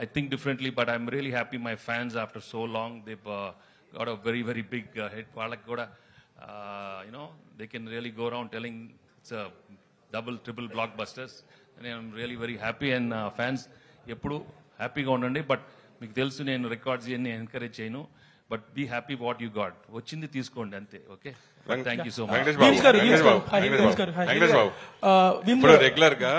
ఐ థింక్ డిఫరెంట్లీ, but I'm really happy my fans after so long they got a very very big hit. వాళ్ళకి కూడా you know they can really go around telling it's double triple black busters. I'm really very happy. And fans ఎప్పుడు హ్యాపీగా ఉండండి. బట్ మీకు తెలుసు నేను రికార్డ్స్ ఇవన్నీ ఎంకరేజ్ చేయను. But be happy what you got. వచ్చింది తీసుకోండి అంతే. Okay, thank you so much. ఇప్పుడు రెగ్యులర్ గా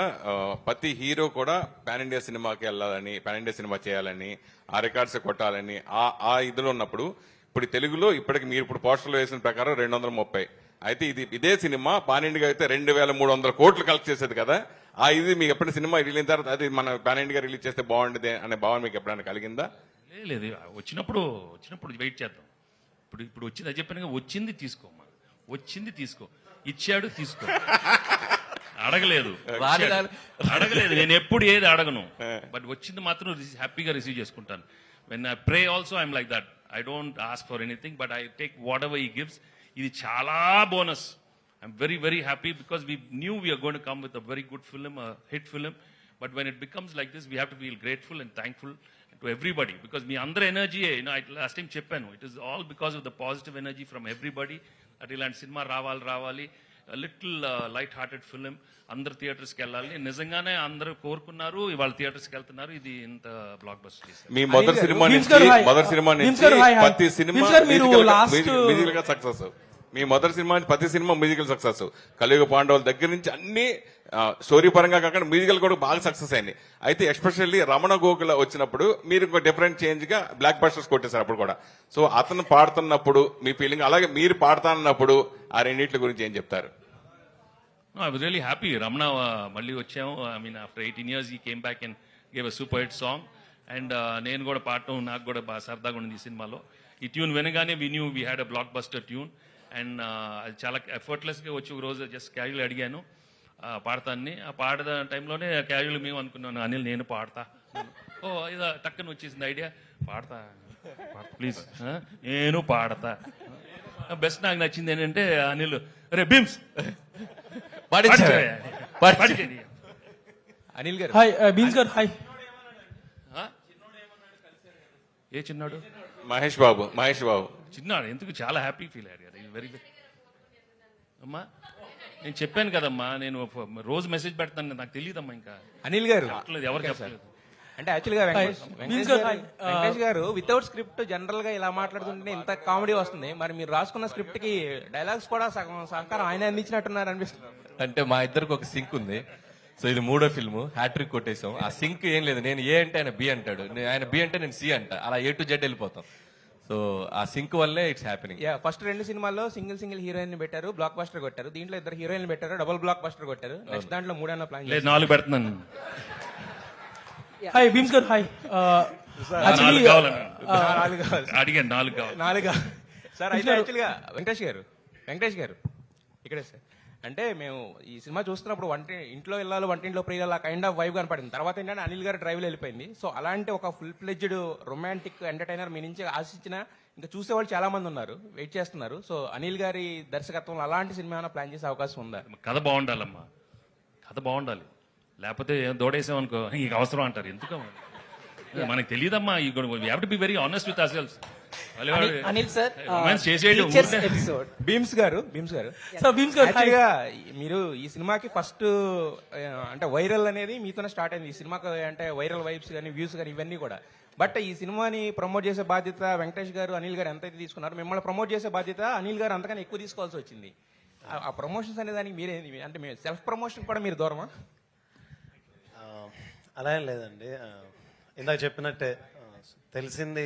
ప్రతి హీరో కూడా పాన్ ఇండియా సినిమాకి వెళ్ళాలని, పాన్ ఇండియా సినిమా చేయాలని, ఆ రికార్డ్స్ కొట్టాలని ఆ ఇదిలో ఉన్నప్పుడు ఇప్పుడు తెలుగులో ఇప్పటికి మీరు ఇప్పుడు పోస్టర్లో వేసిన ప్రకారం 230. అయితే ఇదే సినిమా పాన్ ఇండియా అయితే 2300 కోట్లు కలెక్ట్ చేసేది కదా. ఇది మీకు ఎప్పుడైనా సినిమా రిలీజ్ అయిన తర్వాత అది మన పాన్ ఇండియా రిలీజ్ చేస్తే బాగుండేది అనే భావన మీకు ఎప్పుడైనా కలిగిందా? లేదు, వచ్చినప్పుడు వెయిట్ చేద్దాం. ఇప్పుడు వచ్చింది అది చెప్పాను, వచ్చింది తీసుకోమ్మా, వచ్చింది తీసుకో, ఇచ్చాడు తీసుకో. అడగలేదు, నేను ఎప్పుడు ఏది అడగను. బట్ వచ్చింది మాత్రం హ్యాపీగా రిసీవ్ చేసుకుంటాను. When I pray also I'm like that. I don't ask for anything, but I take whatever he gives. ఇది చాలా bonus. I'm very very happy because we knew we are going to come with a very good film, hit film. But when it becomes like this, we have to feel grateful and thankful to everybody because మీ అందరి ఎనర్జీ, లాస్ట్ టైం చెప్పాను, it is all because of the positive energy from everybody. At ఇలాంటి సినిమా రావాలి, లిటిల్ లైట్ హార్టెడ్ ఫిల్మ్, అందరు థియేటర్స్కి వెళ్ళాలి. నిజంగానే అందరూ కోరుకున్నారు, ఇవాళ థియేటర్స్కి వెళ్తున్నారు. ఇది ఇంత బ్లాక్ బస్టర్. మీ మొదటి సినిమా నుంచి ప్రతి సినిమా మ్యూజికల్ గా సక్సెస్. మీ మొదటి సినిమా నుంచి ప్రతి సినిమా మ్యూజికల్ సక్సెస్. కలియుగ పాండవుల దగ్గర నుంచి అన్ని స్టోరీ పరంగా కాకుండా మ్యూజికల్ కూడా బాగా సక్సెస్ అయింది. అయితే ఎస్పెషల్లీ రమణ గోకుల వచ్చినప్పుడు మీరు ఒక డిఫరెంట్ చేంజ్ గా బ్లాక్ బస్టర్స్ కొట్టేశారు అప్పుడు కూడా. సో అతను పాడుతున్నప్పుడు మీ ఫీలింగ్, అలాగే మీరు పాడుతున్నప్పుడు ఆ రెండింటి గురించి ఏం చెప్తారు? I was really happy. Ramana మళ్ళీ వచ్చాము. ఐ మీన్ ఆఫ్టర్ 18 years ఈ came back and gave a super hit song. And నేను కూడా పాడటం నాకు కూడా బాగా సరదాగా ఉండింది ఈ సినిమాలో. ఈ ట్యూన్ వినగానే we had a block buster tune. And అది చాలా ఎఫర్ట్లెస్గా వచ్చి ఒక రోజు జస్ట్ క్యాజువల్ అడిగాను పాడతాన్ని. ఆ పాడద టైంలోనే క్యాజువల్ మేము అనుకున్నాను, అనిల్ నేను పాడతా. ఓ ఇదో టక్కన వచ్చేసింది ఐడియా, పాడతా ప్లీజ్, నేను పాడతా. బెస్ట్ నాకు నచ్చింది ఏంటంటే అనిల్ రే బీమ్స్ అనిల్ గారు హాయ్ బీన్స్ గారు హాయ్. ఏ చిన్నాడు? మహేష్ బాబు చిన్నాడు ఎందుకు చాలా హ్యాపీ ఫీల్ అయ్యారు కదా. వెరీ అమ్మా నేను చెప్పాను కదమ్మా, నేను రోజు మెసేజ్ పెడతాను, నాకు తెలియదమ్మా. ఇంకా అనిల్ గారు ఎవరు చెప్పలేదు. అంటే యాక్చువల్గా వెంకటేష్ గారు వితౌట్ స్క్రిప్ట్ జనరల్ గా ఇలా మాట్లాడుతుంటే ఇంత కామెడీ వస్తుంది. మరి మీరు రాసుకున్న స్క్రిప్ట్ కి డైలాగ్స్ కూడా సగం సహకారం ఆయన అందించినట్టున్నారు అనిపిస్తుంది. అంటే మా ఇద్దరికి ఒక సింక్ ఉంది. సో ఇది 3వ ఫిల్మ్, హ్యాట్రిక్ కొట్టేసాం. ఆ సింక్ ఏం లేదు, నేను ఏ అంటే ఆయన బి అంటాడు, ఆయన బి అంటే నేను సి అంట, అలా A to Z వెళ్ళిపోతాం. సో ఆ సింక్ వల్లే ఇట్స్ హ్యాపెనింగ్. ఫస్ట్ 2 సినిమాల్లో సింగిల్ హీరోయిన్ పెట్టారు, బ్లాక్ బస్టర్ కొట్టారు. దీంట్లో 2 హీరోయిన్లు పెట్టారు, డబుల్ బ్లాక్ బస్టర్ కొట్టారు. నెక్స్ట్ దాంట్లో 3 ప్లాన్ లేదు 4 పెడుతున్నాను. హాయ్ బీమ్స్ గారు హాయ్. అడిగాను 4 కావాలి సార్. అయితే యాక్చువల్గా వెంకటేష్ గారు ఇక్కడే సార్. అంటే మేము ఈ సినిమా చూస్తున్నప్పుడు ఇంట్లో వెళ్ళాలి వంటింట్లో ప్రియుల కైండ్ ఆఫ్ వైబ్ కనపడింది. తర్వాత ఏంటంటే అనిల్ గారు డ్రైవ్లో వెళ్ళిపోయింది. సో అలాంటి ఒక ఫుల్ ఫ్లెడ్జ్డ్ రొమాంటిక్ ఎంటర్టైనర్ మీ నుంచి ఆశించిన ఇంకా చూసేవాళ్ళు చాలా మంది ఉన్నారు, వెయిట్ చేస్తున్నారు. సో అనిల్ గారి దర్శకత్వంలో అలాంటి సినిమా ఏమైనా ప్లాన్ చేసే అవకాశం ఉందా? కథ బాగుండాలమ్మా, కథ బాగుండాలి. లేకపోతే దోడేసామనుకో ఇంక అవసరం అంటారు. ఎందుకు మనకు తెలియదమ్మా. You have to be very honest with ourselves. Anil sir episode Bheems గారు యాక్చువల్గా మీరు ఈ సినిమాకి ఫస్ట్ అంటే వైరల్ అనేది మీతోనే స్టార్ట్ అయింది. ఈ సినిమాకి అంటే వైరల్ వైబ్స్ కానీ వ్యూస్ కానీ ఇవన్నీ కూడా. బట్ ఈ సినిమాని ప్రమోట్ చేసే బాధ్యత వెంకటేష్ గారు అనిల్ గారు ఎంతైతే తీసుకున్నారు, మిమ్మల్ని ప్రమోట్ చేసే బాధ్యత అనిల్ గారు అంతకన్నా ఎక్కువ తీసుకోవాల్సి వచ్చింది. ఆ ప్రమోషన్స్ అనే దానికి మీరేంది అంటే మీ సెల్ఫ్ ప్రమోషన్ కూడా మీరు దూరమా? అలా ఏం లేదండి. ఇందాక చెప్పినట్టే తెలిసింది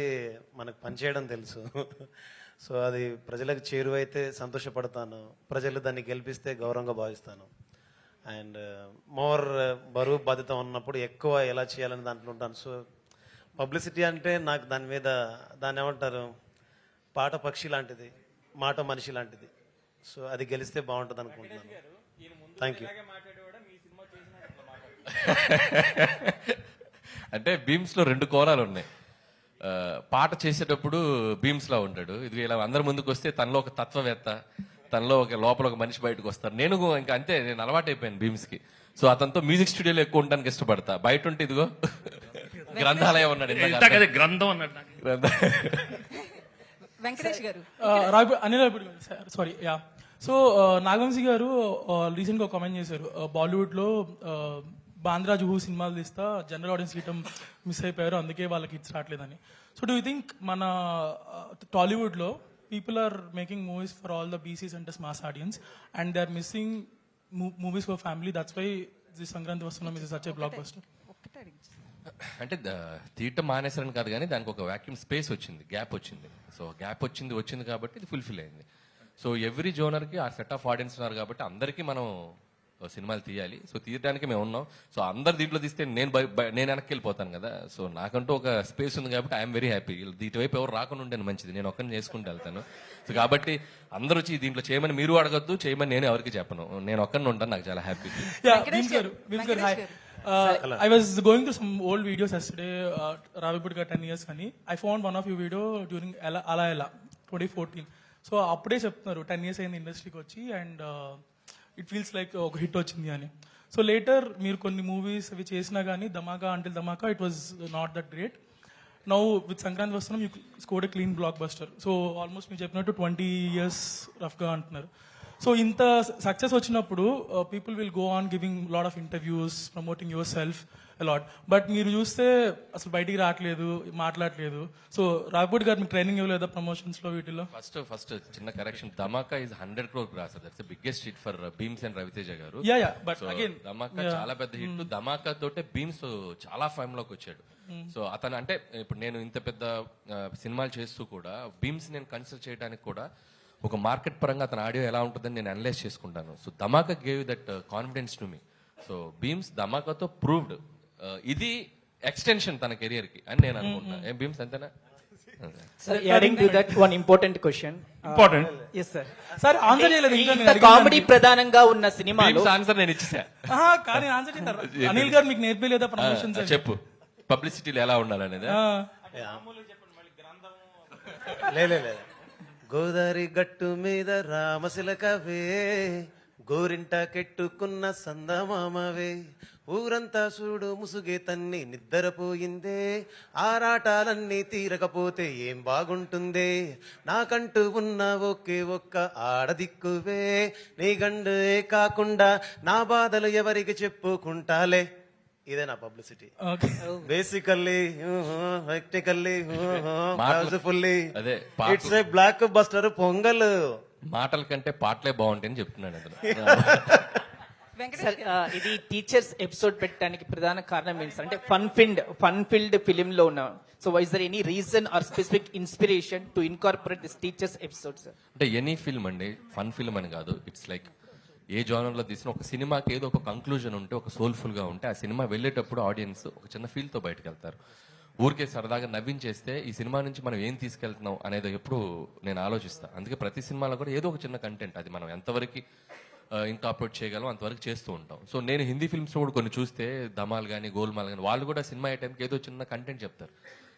మనకు పనిచేయడం తెలుసు. సో అది ప్రజలకు చేరువైతే సంతోషపడతాను, ప్రజలు దాన్ని గెలిపిస్తే గౌరవంగా భావిస్తాను. అండ్ మోర్ బరువు బాధ్యత ఉన్నప్పుడు ఎక్కువ ఎలా చేయాలని దాంట్లో ఉంటాను. సో పబ్లిసిటీ అంటే నాకు దాన్ని ఏమంటారు, పాట పక్షి లాంటిది, మాట మనిషి లాంటిది. సో అది గెలిస్తే బాగుంటుంది అనుకుంటున్నాను. Thank you. అంటే బీమ్స్ లో 2 కోణాలు ఉన్నాయి. పాట చేసేటప్పుడు బీమ్స్ లా ఉంటాడు, ఇది ఇలా అందరి ముందుకు వస్తే తనలో ఒక తత్వవేత్త, తనలో ఒక లోపల ఒక మనిషి బయటకు వస్తారు. నేను ఇంకా అంతే, నేను అలవాటైపోయాను బీమ్స్ కి. సో అతనితో మ్యూజిక్ స్టూడియోలో ఎక్కువ ఉండడానికి ఇష్టపడతా. బయట ఉంటే ఇదిగో గ్రంథాలయం ఉన్నాడు, గ్రంథం అన్నాడు. వెంకటేష్ గారు అనిల్ సారీ యా. సో నాగవంశీ గారు రీసెంట్గా ఒక కామెంట్ చేశారు, బాలీవుడ్లో బాంద్రా జుహూ సినిమాలు తీస్తా జనరల్ ఆడియన్స్ గిట్టం మిస్ అయిపోయారు, అందుకే వాళ్ళకి హిట్స్ రావట్లేదని. సో డూ యూ థింక్ మన టాలీవుడ్లో people are making movies for all the BCs and mass audience and they are missing movies for family, that's why the Sankranthi Vasthunnam is such a blockbuster? అంటే తీయటం మానేసారని కాదు కానీ దానికి ఒక వ్యాక్యూమ్ స్పేస్ వచ్చింది, గ్యాప్ వచ్చింది. సో గ్యాప్ వచ్చింది కాబట్టి ఇది ఫుల్ఫిల్ అయింది. సో ఎవ్రీ జోనర్కి ఆ సెట్ ఆఫ్ ఆడియన్స్ ఉన్నారు కాబట్టి అందరికీ మనం సినిమాలు తీయాలి. సో తీయడానికి మేము ఉన్నాం. సో అందరు దీంట్లో తీస్తే నేను వెనక్కి వెళ్ళిపోతాను కదా. సో నాకంటూ ఒక స్పేస్ ఉంది కాబట్టి ఐఎమ్ వెరీ హ్యాపీ. ఇటువైపు ఎవరు రాకుండా ఉండేది మంచిది, నేను ఒక్కరిని చేసుకుంటూ వెళ్తాను. సో కాబట్టి అందరూ వచ్చి దీంట్లో చేయమని మీరు అడగద్దు, చేయమని నేను ఎవరికి చెప్పను, నేను ఒక్కరిని ఉంటాను, నాకు చాలా happy. I was going through some old videos yesterday, Ravipudi 10 years కానీ I found one of your video during Ala Ela 2014. So అప్పుడే చెప్తున్నారు 10 years అయింది ఇండస్ట్రీకి వచ్చి అండ్ ఇట్ ఫీల్స్ లైక్ ఒక హిట్ వచ్చింది అని. సో లేటర్ మీరు కొన్ని మూవీస్ అవి చేసినా కానీ Dhamaka until Dhamaka it was not that great. Now with Sankranthi Vasthunnam you scored a clean blockbuster. So almost మీరు చెప్పినట్టు 20 years రఫ్గా అంటున్నారు. సో ఇంత సక్సెస్ వచ్చినప్పుడు people will go on giving lot of interviews promoting yourself a lot, but మీరు చూస్తే అసలు బయటికి రావట్లేదు, మాట్లాడలేదు. సో రాఘపూడి గారు మీకు ట్రైనింగ్ ఇవ్వలేదా ప్రమోషన్స్ లో వీటిలో? ఫస్ట్ చిన్న correction, Dhamaka is 100 crore gross, that's the biggest hit for Bheems and Ravi Teja garu. But again ధమాకా చాలా పెద్ద హిట్. ధమాకా తోటే బీమ్స్ చాలా ఫైమ్ లోకి వచ్చాడు. సో అతను అంటే ఇప్పుడు నేను ఇంత పెద్ద సినిమాలు చేస్తూ కూడా బీమ్స్ నేను కన్సిడర్ చేయడానికి కూడా ఒక మార్కెట్ పరంగా అతని ఆడియో ఎలా ఉంటుందని నేను అనలైజ్ చేసుకుంటాను. So Dhamaka gave that confidence to me. So Bheems ధమాకాతో ప్రూవ్డ్ ఇది ఎక్స్టెన్షన్ తన కెరియర్ కి అని నేను అనుకుంటున్నాను. ఏం భీమ్స్ అంతేనా? Sir, adding to that one important question. Important. Yes, sir. Sir answer చేయలేదు ఇంకా నేను అడిగిన కామెడీ దానికి. ప్రధానంగా ఉన్న సినిమాలో భీమ్స్ ఆన్సర్ నేను ఇచ్చేసా. ఆహా, కానీ ఆన్సర్ చేస్తారు. అనిల్ గారు మీకు నేర్పలేదా ప్రమోషన్స్? చెప్పు పబ్లిసిటీలో ఎలా ఉండాలనేది. లేదు గోదావరి గట్టు మీద రామశిలకవే, గోరింట కెట్టుకున్న సందమామవే, ఊరంతా చూడు ముసుగే తన్ని నిద్రపోయిందే, ఆరాటాలన్నీ తీరకపోతే ఏం బాగుంటుందే, నాకంటూ ఉన్న ఒకే ఒక్క ఆడదిక్కువే, నీ గండే కాకుండా నా బాధలు ఎవరికి చెప్పుకుంటాలే. ఇదే నా పబ్లిసిటీ. బేసికల్లీ టెక్నికల్లీ బ్యూటిఫుల్లీ అదే it's a block buster pongal. మాటల కంటే పాటలే బాగుంటాయని చెప్తున్నాను అతను. సార్ ఇది టీచర్స్ ఎపిసోడ్ పెట్టడానికి ప్రధాన కారణం ఏంటి సార్? అంటే ఫన్ ఫిల్డ్ ఫిలిం లో ఉన్న. So is there any reason or specific inspiration to incorporate this teachers episode sir? అంటే ఎనీ ఫిల్మ్ అండి, ఫన్ ఫిల్మ్ అని కాదు. ఇట్స్ లైక్ ఏ జానర్ లో తీసిన ఒక సినిమాకి ఏదో ఒక కంక్లూజన్ ఉంటే, ఒక సోల్ఫుల్ గా ఉంటే, ఆ సినిమా వెళ్ళేటప్పుడు ఆడియన్స్ ఒక చిన్న ఫీల్ తో బయటకు వెళ్తారు. ఊరికే సరదాగా నవ్వించేస్తే ఈ సినిమా నుంచి మనం ఏం తీసుకెళ్తున్నాం అనేది ఎప్పుడు నేను ఆలోచిస్తాను. అందుకే ప్రతి సినిమాలో కూడా ఏదో ఒక చిన్న కంటెంట్, అది మనం ఎంతవరకు ఇన్కార్పొరేట్ చేయగలం అంతవరకు చేస్తూ ఉంటాం. సో నేను హిందీ ఫిల్మ్స్ కూడా కొన్ని చూస్తే, ధమాల్ కానీ గోల్మాల్ కానీ, వాళ్ళు కూడా సినిమా అయ్యే టైంకి ఏదో చిన్న కంటెంట్ చెప్తారు.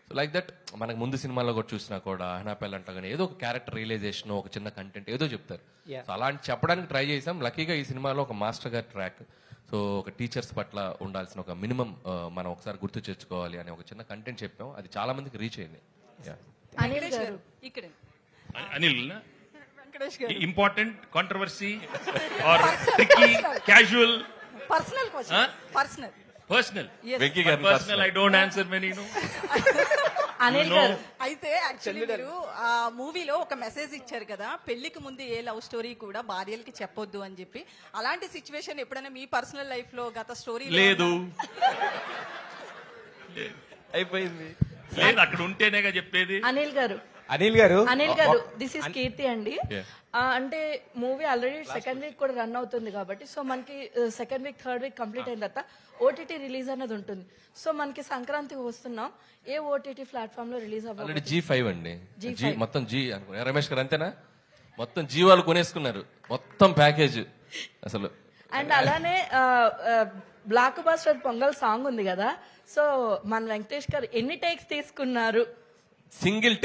సో లైక్ దట్ మనకు ముందు సినిమాలో కూడా చూసినా కూడా హనాపెల్ అంటా కానీ ఏదో ఒక క్యారెక్టర్ రియలైజేషన్, ఒక చిన్న కంటెంట్ ఏదో చెప్తారు. సో అలాంటి చెప్పడానికి ట్రై చేసాం. లక్కీగా ఈ సినిమాలో ఒక మాస్టర్ గారి ట్రాక్, సో ఒక టీచర్స్ పట్ల ఉండాల్సిన ఒక మినిమం మనం ఒకసారి గుర్తు తెచ్చుకోవాలి అనే ఒక చిన్న కంటెంట్ చెప్పాం. అది చాలా మందికి రీచ్ అయింది. అనిల్ గారు ఇక్కడ Anil Venkatesh garu important controversy or tricky casual personal question. Personal Venky garu personal I don't answer many no. Anil garu అయితే యాక్చువల్లీ మీరు ఆ మూవీలో ఒక మెసేజ్ ఇచ్చారు కదా, పెళ్లికి ముందు ఏ లవ్ స్టోరీ కూడా భార్యలకి చెప్పొద్దు అని చెప్పి. అలాంటి సిచ్యువేషన్ ఎప్పుడైనా మీ పర్సనల్ లైఫ్ లో గత స్టోరీ లేదు అయిపోయింది. లేదు, అక్కడ ఉంటేనేగా చెప్పేది. అనిల్ గారు దిస్ ఇస్ కీర్తి అండి. అంటే మూవీ ఆల్రెడీ సెకండ్ వీక్ కూడా రన్ అవుతుంది కాబట్టి, సో మనకి second week third week complete అయిన తర్వాత ఓటీటీ రిలీజ్ అనేది ఉంటుంది. సో మనకి సంక్రాంతికి వస్తున్నాం, ఏ ఓటీటీ ప్లాట్ఫామ్ లో రిలీజ్ ఆల్రెడీ అవ్వాలి? G5 అండి. మొత్తం జీ అనుకున్నా. రమేష్ గారు అంతేనా? మొత్తం జీ వాళ్ళు కొనేసుకున్నారు మొత్తం ప్యాకేజ్ అసలు. అండ్ అలానే బ్లాక్ బస్టర్ పొంగల్ సాంగ్ ఉంది కదా, సో మన వెంకటేష్ గారు ఎన్ని టేక్స్ తీసుకున్నారు? సింగిల్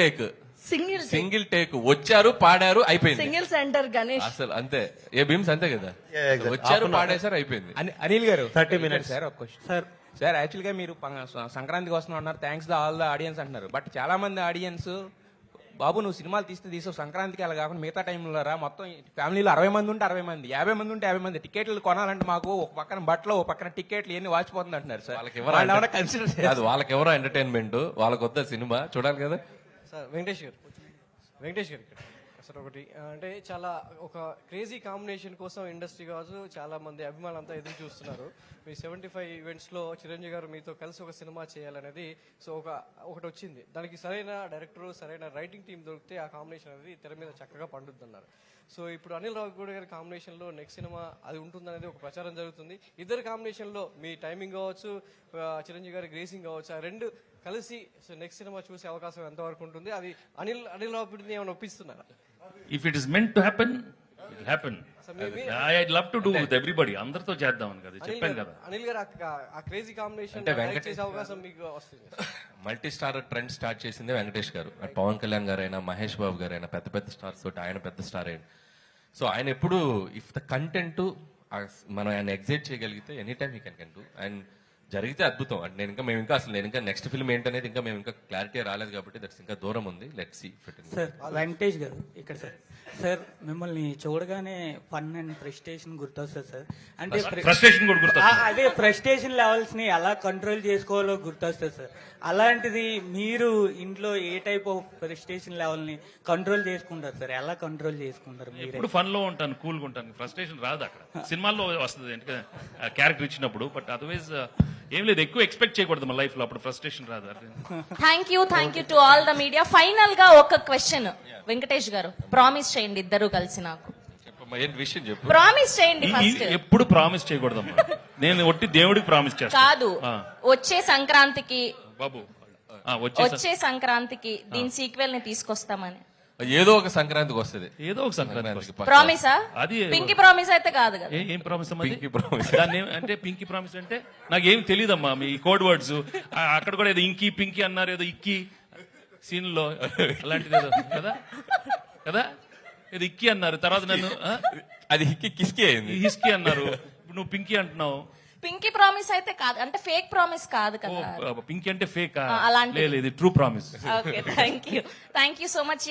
సింగిల్ టేక్ వచ్చారు, పాడారు, అయిపోయింది. సింగిల్ సెంటర్ గణేష్ అసలు అంతే. ఏ భీమ్స్ అంతే కదా, వచ్చారు, పాడేశారు, అయిపోయింది. అనిల్ గారు 30 minutes సార్. ఒక క్వశ్చన్ సార్ యాక్చువల్ గా మీరు సంక్రాంతికి వస్తున్నాం అన్నారు, thanks the all the audience అంటున్నారు. బట్ చాలా మంది ఆడియన్స్, బాబు నువ్వు సినిమాలు తీసావు సంక్రాంతికి అలా కాకుండా మిగతా టైంలో రా, మొత్తం ఫ్యామిలీలో 60 మంది ఉంటే 60 మంది, 50 మంది ఉంటే 50 మంది, టికెట్లు కొనాలంటే మాకు ఒక పక్కన బట్టలు, ఒక పక్కన టికెట్లు ఎన్ని వాచిపోతుంది అంటున్నారు సార్. వాళ్ళకి ఎవరో ఎంటర్టైన్మెంట్, వాళ్ళకి వద్ద సినిమా చూడాలి కదా. సార్ వెంకటేష్ గారు ఇక్కడ సార్ ఒకటి అంటే చాలా ఒక క్రేజీ కాంబినేషన్ కోసం ఇండస్ట్రీ కావచ్చు చాలా మంది అభిమానులంతా ఎదురు చూస్తున్నారు. మీ 75 ఈవెంట్స్లో చిరంజీవి గారు మీతో కలిసి ఒక సినిమా చేయాలనేది సో ఒకటి వచ్చింది. దానికి సరైన డైరెక్టర్, సరైన రైటింగ్ టీం దొరికితే ఆ కాంబినేషన్ అనేది తెర మీద చక్కగా పండుద్దన్నారు. సో ఇప్పుడు అనిల్ రావిపూడి గారి కాంబినేషన్లో నెక్స్ట్ సినిమా అది ఉంటుందనేది ఒక ప్రచారం జరుగుతుంది. ఇద్దరు కాంబినేషన్లో మీ టైమింగ్ కావచ్చు, చిరంజీవి గారి గ్రేసింగ్ కావచ్చు, ఆ రెండు కలిసి నెక్స్ట్ సినిమా చూసే అవకాశం ఎంతవరకు ఉంటుంది? అది అనిల్ రావిపూడిని ఏమైనా ఒప్పిస్తున్నారా? If it is meant to happen it will happen. I love to do with everybody, అందరితో చేద్దామని కదా చెప్పాను కదా. అనిల్ గారు ఆ క్రేజీ కాంబినేషన్ చేసే అవకాశం మీకు వస్తుంది. మల్టీ స్టార్ ట్రెండ్ స్టార్ట్ చేసిందే వెంకటేష్ గారు. అటు పవన్ కళ్యాణ్ గారైనా, మహేష్ బాబు గారైనా, పెద్ద పెద్ద స్టార్స్ తోటి ఆయన పెద్ద స్టార్ అయ్యాడు. సో ఆయన ఎప్పుడు ఇఫ్ ద కంటెంట్ మనం ఆయన ఎగ్జైట్ చేయగలిగితే any time he can do. And జరిగితే అద్భుతం. అంటే నేను ఇంకా నెక్స్ట్ ఫిల్మ్ ఏంటనేది ఇంకా మేము ఇంకా క్లారిటీ రాలేదు కాబట్టి దట్స్ ఇంకా దూరం ఉంది. Let's see. సార్ వెంకటేష్ గారు ఇక్కడ సార్ మిమ్మల్ని చూడగానే ఫన్ అండ్ ఫ్రస్ట్రేషన్ గుర్తొస్తుంది సార్. అంటే ఫ్రస్ట్రేషన్ కూడా గుర్తొస్తుంది. అదే ఫ్రస్ట్రేషన్ లెవెల్స్ ని ఎలా కంట్రోల్ చేసుకోవాలో గుర్తొస్తుంది సార్. అలాంటిది మీరు ఇంట్లో ఏ టైప్ ఆఫ్ ఫ్రస్ట్రేషన్ లెవెల్ ని కంట్రోల్ చేసుకుంటారు సార్? ఎలా కంట్రోల్ చేసుకుంటారు? ఎప్పుడు ఫన్ లో ఉంటాను, కూల్ గా ఉంటాను, ఫ్రస్ట్రేషన్ రాదు. అక్కడ సినిమాల్లో వస్తుంది ఎందుకంటే క్యారెక్టర్ ఇచ్చినప్పుడు. బట్ అదర్వైజ్ ఏం లేదు, ఎక్కువ ఎక్స్పెక్ట్ చేయకూడదు మన లైఫ్ లో, అప్పుడు ఫ్రస్ట్రేషన్ రాదు. Thank you to all the media. Final గా ఒక క్వశ్చన్ వెంకటేష్ గారు, ప్రామిస్ చేయండి ఇద్దరు కలిసి నాకు. చెప్పమ్మా, ఏంటి విషయం చెప్పు. ప్రామిస్ చేయండి ఫస్ట్. ఎప్పుడు ప్రామిస్ చేయకూడదమ్మా, నేను ఒట్టి దేవుడికి ప్రామిస్ చేస్తాను. కాదు, వచ్చే సంక్రాంతికి బాబు వచ్చే సంక్రాంతికి దీని సీక్వెల్ ని తీసుకొస్తామని. ఏదో ఒక సంక్రాంతికి వస్తుంది, ఏదో ఒక సంక్రాంతి. ప్రామిసా? అది పింకీ ప్రామిస్ అయితే కాదు కదా. ఏం ప్రామిస్ పింకీ ప్రామిస్ అంటే పింకీ ప్రామిస్ అంటే నాకేం తెలియదమ్మా మీ కోడ్ వర్డ్స్. అక్కడ కూడా ఏదో ఇంకీ పింకీ అన్నారు, ఏదో ఇక్కి సీన్ లో అలాంటిది ఏదో కదా కదా, ఏదో ఇక్కి అన్నారు, తర్వాత నన్ను అది హిక్కి కిస్కి అయింది, హిస్కి అన్నారు, ఇప్పుడు నువ్వు పింకీ అంటున్నావు. పింకీ ప్రామిస్ అయితే కాదు, అంటే ఫేక్ ప్రామిస్ కాదు కదా. పింకీ అంటే ఫేక్, అలాంటిది. లేదు ఇది true promise. Okay, thank you so much.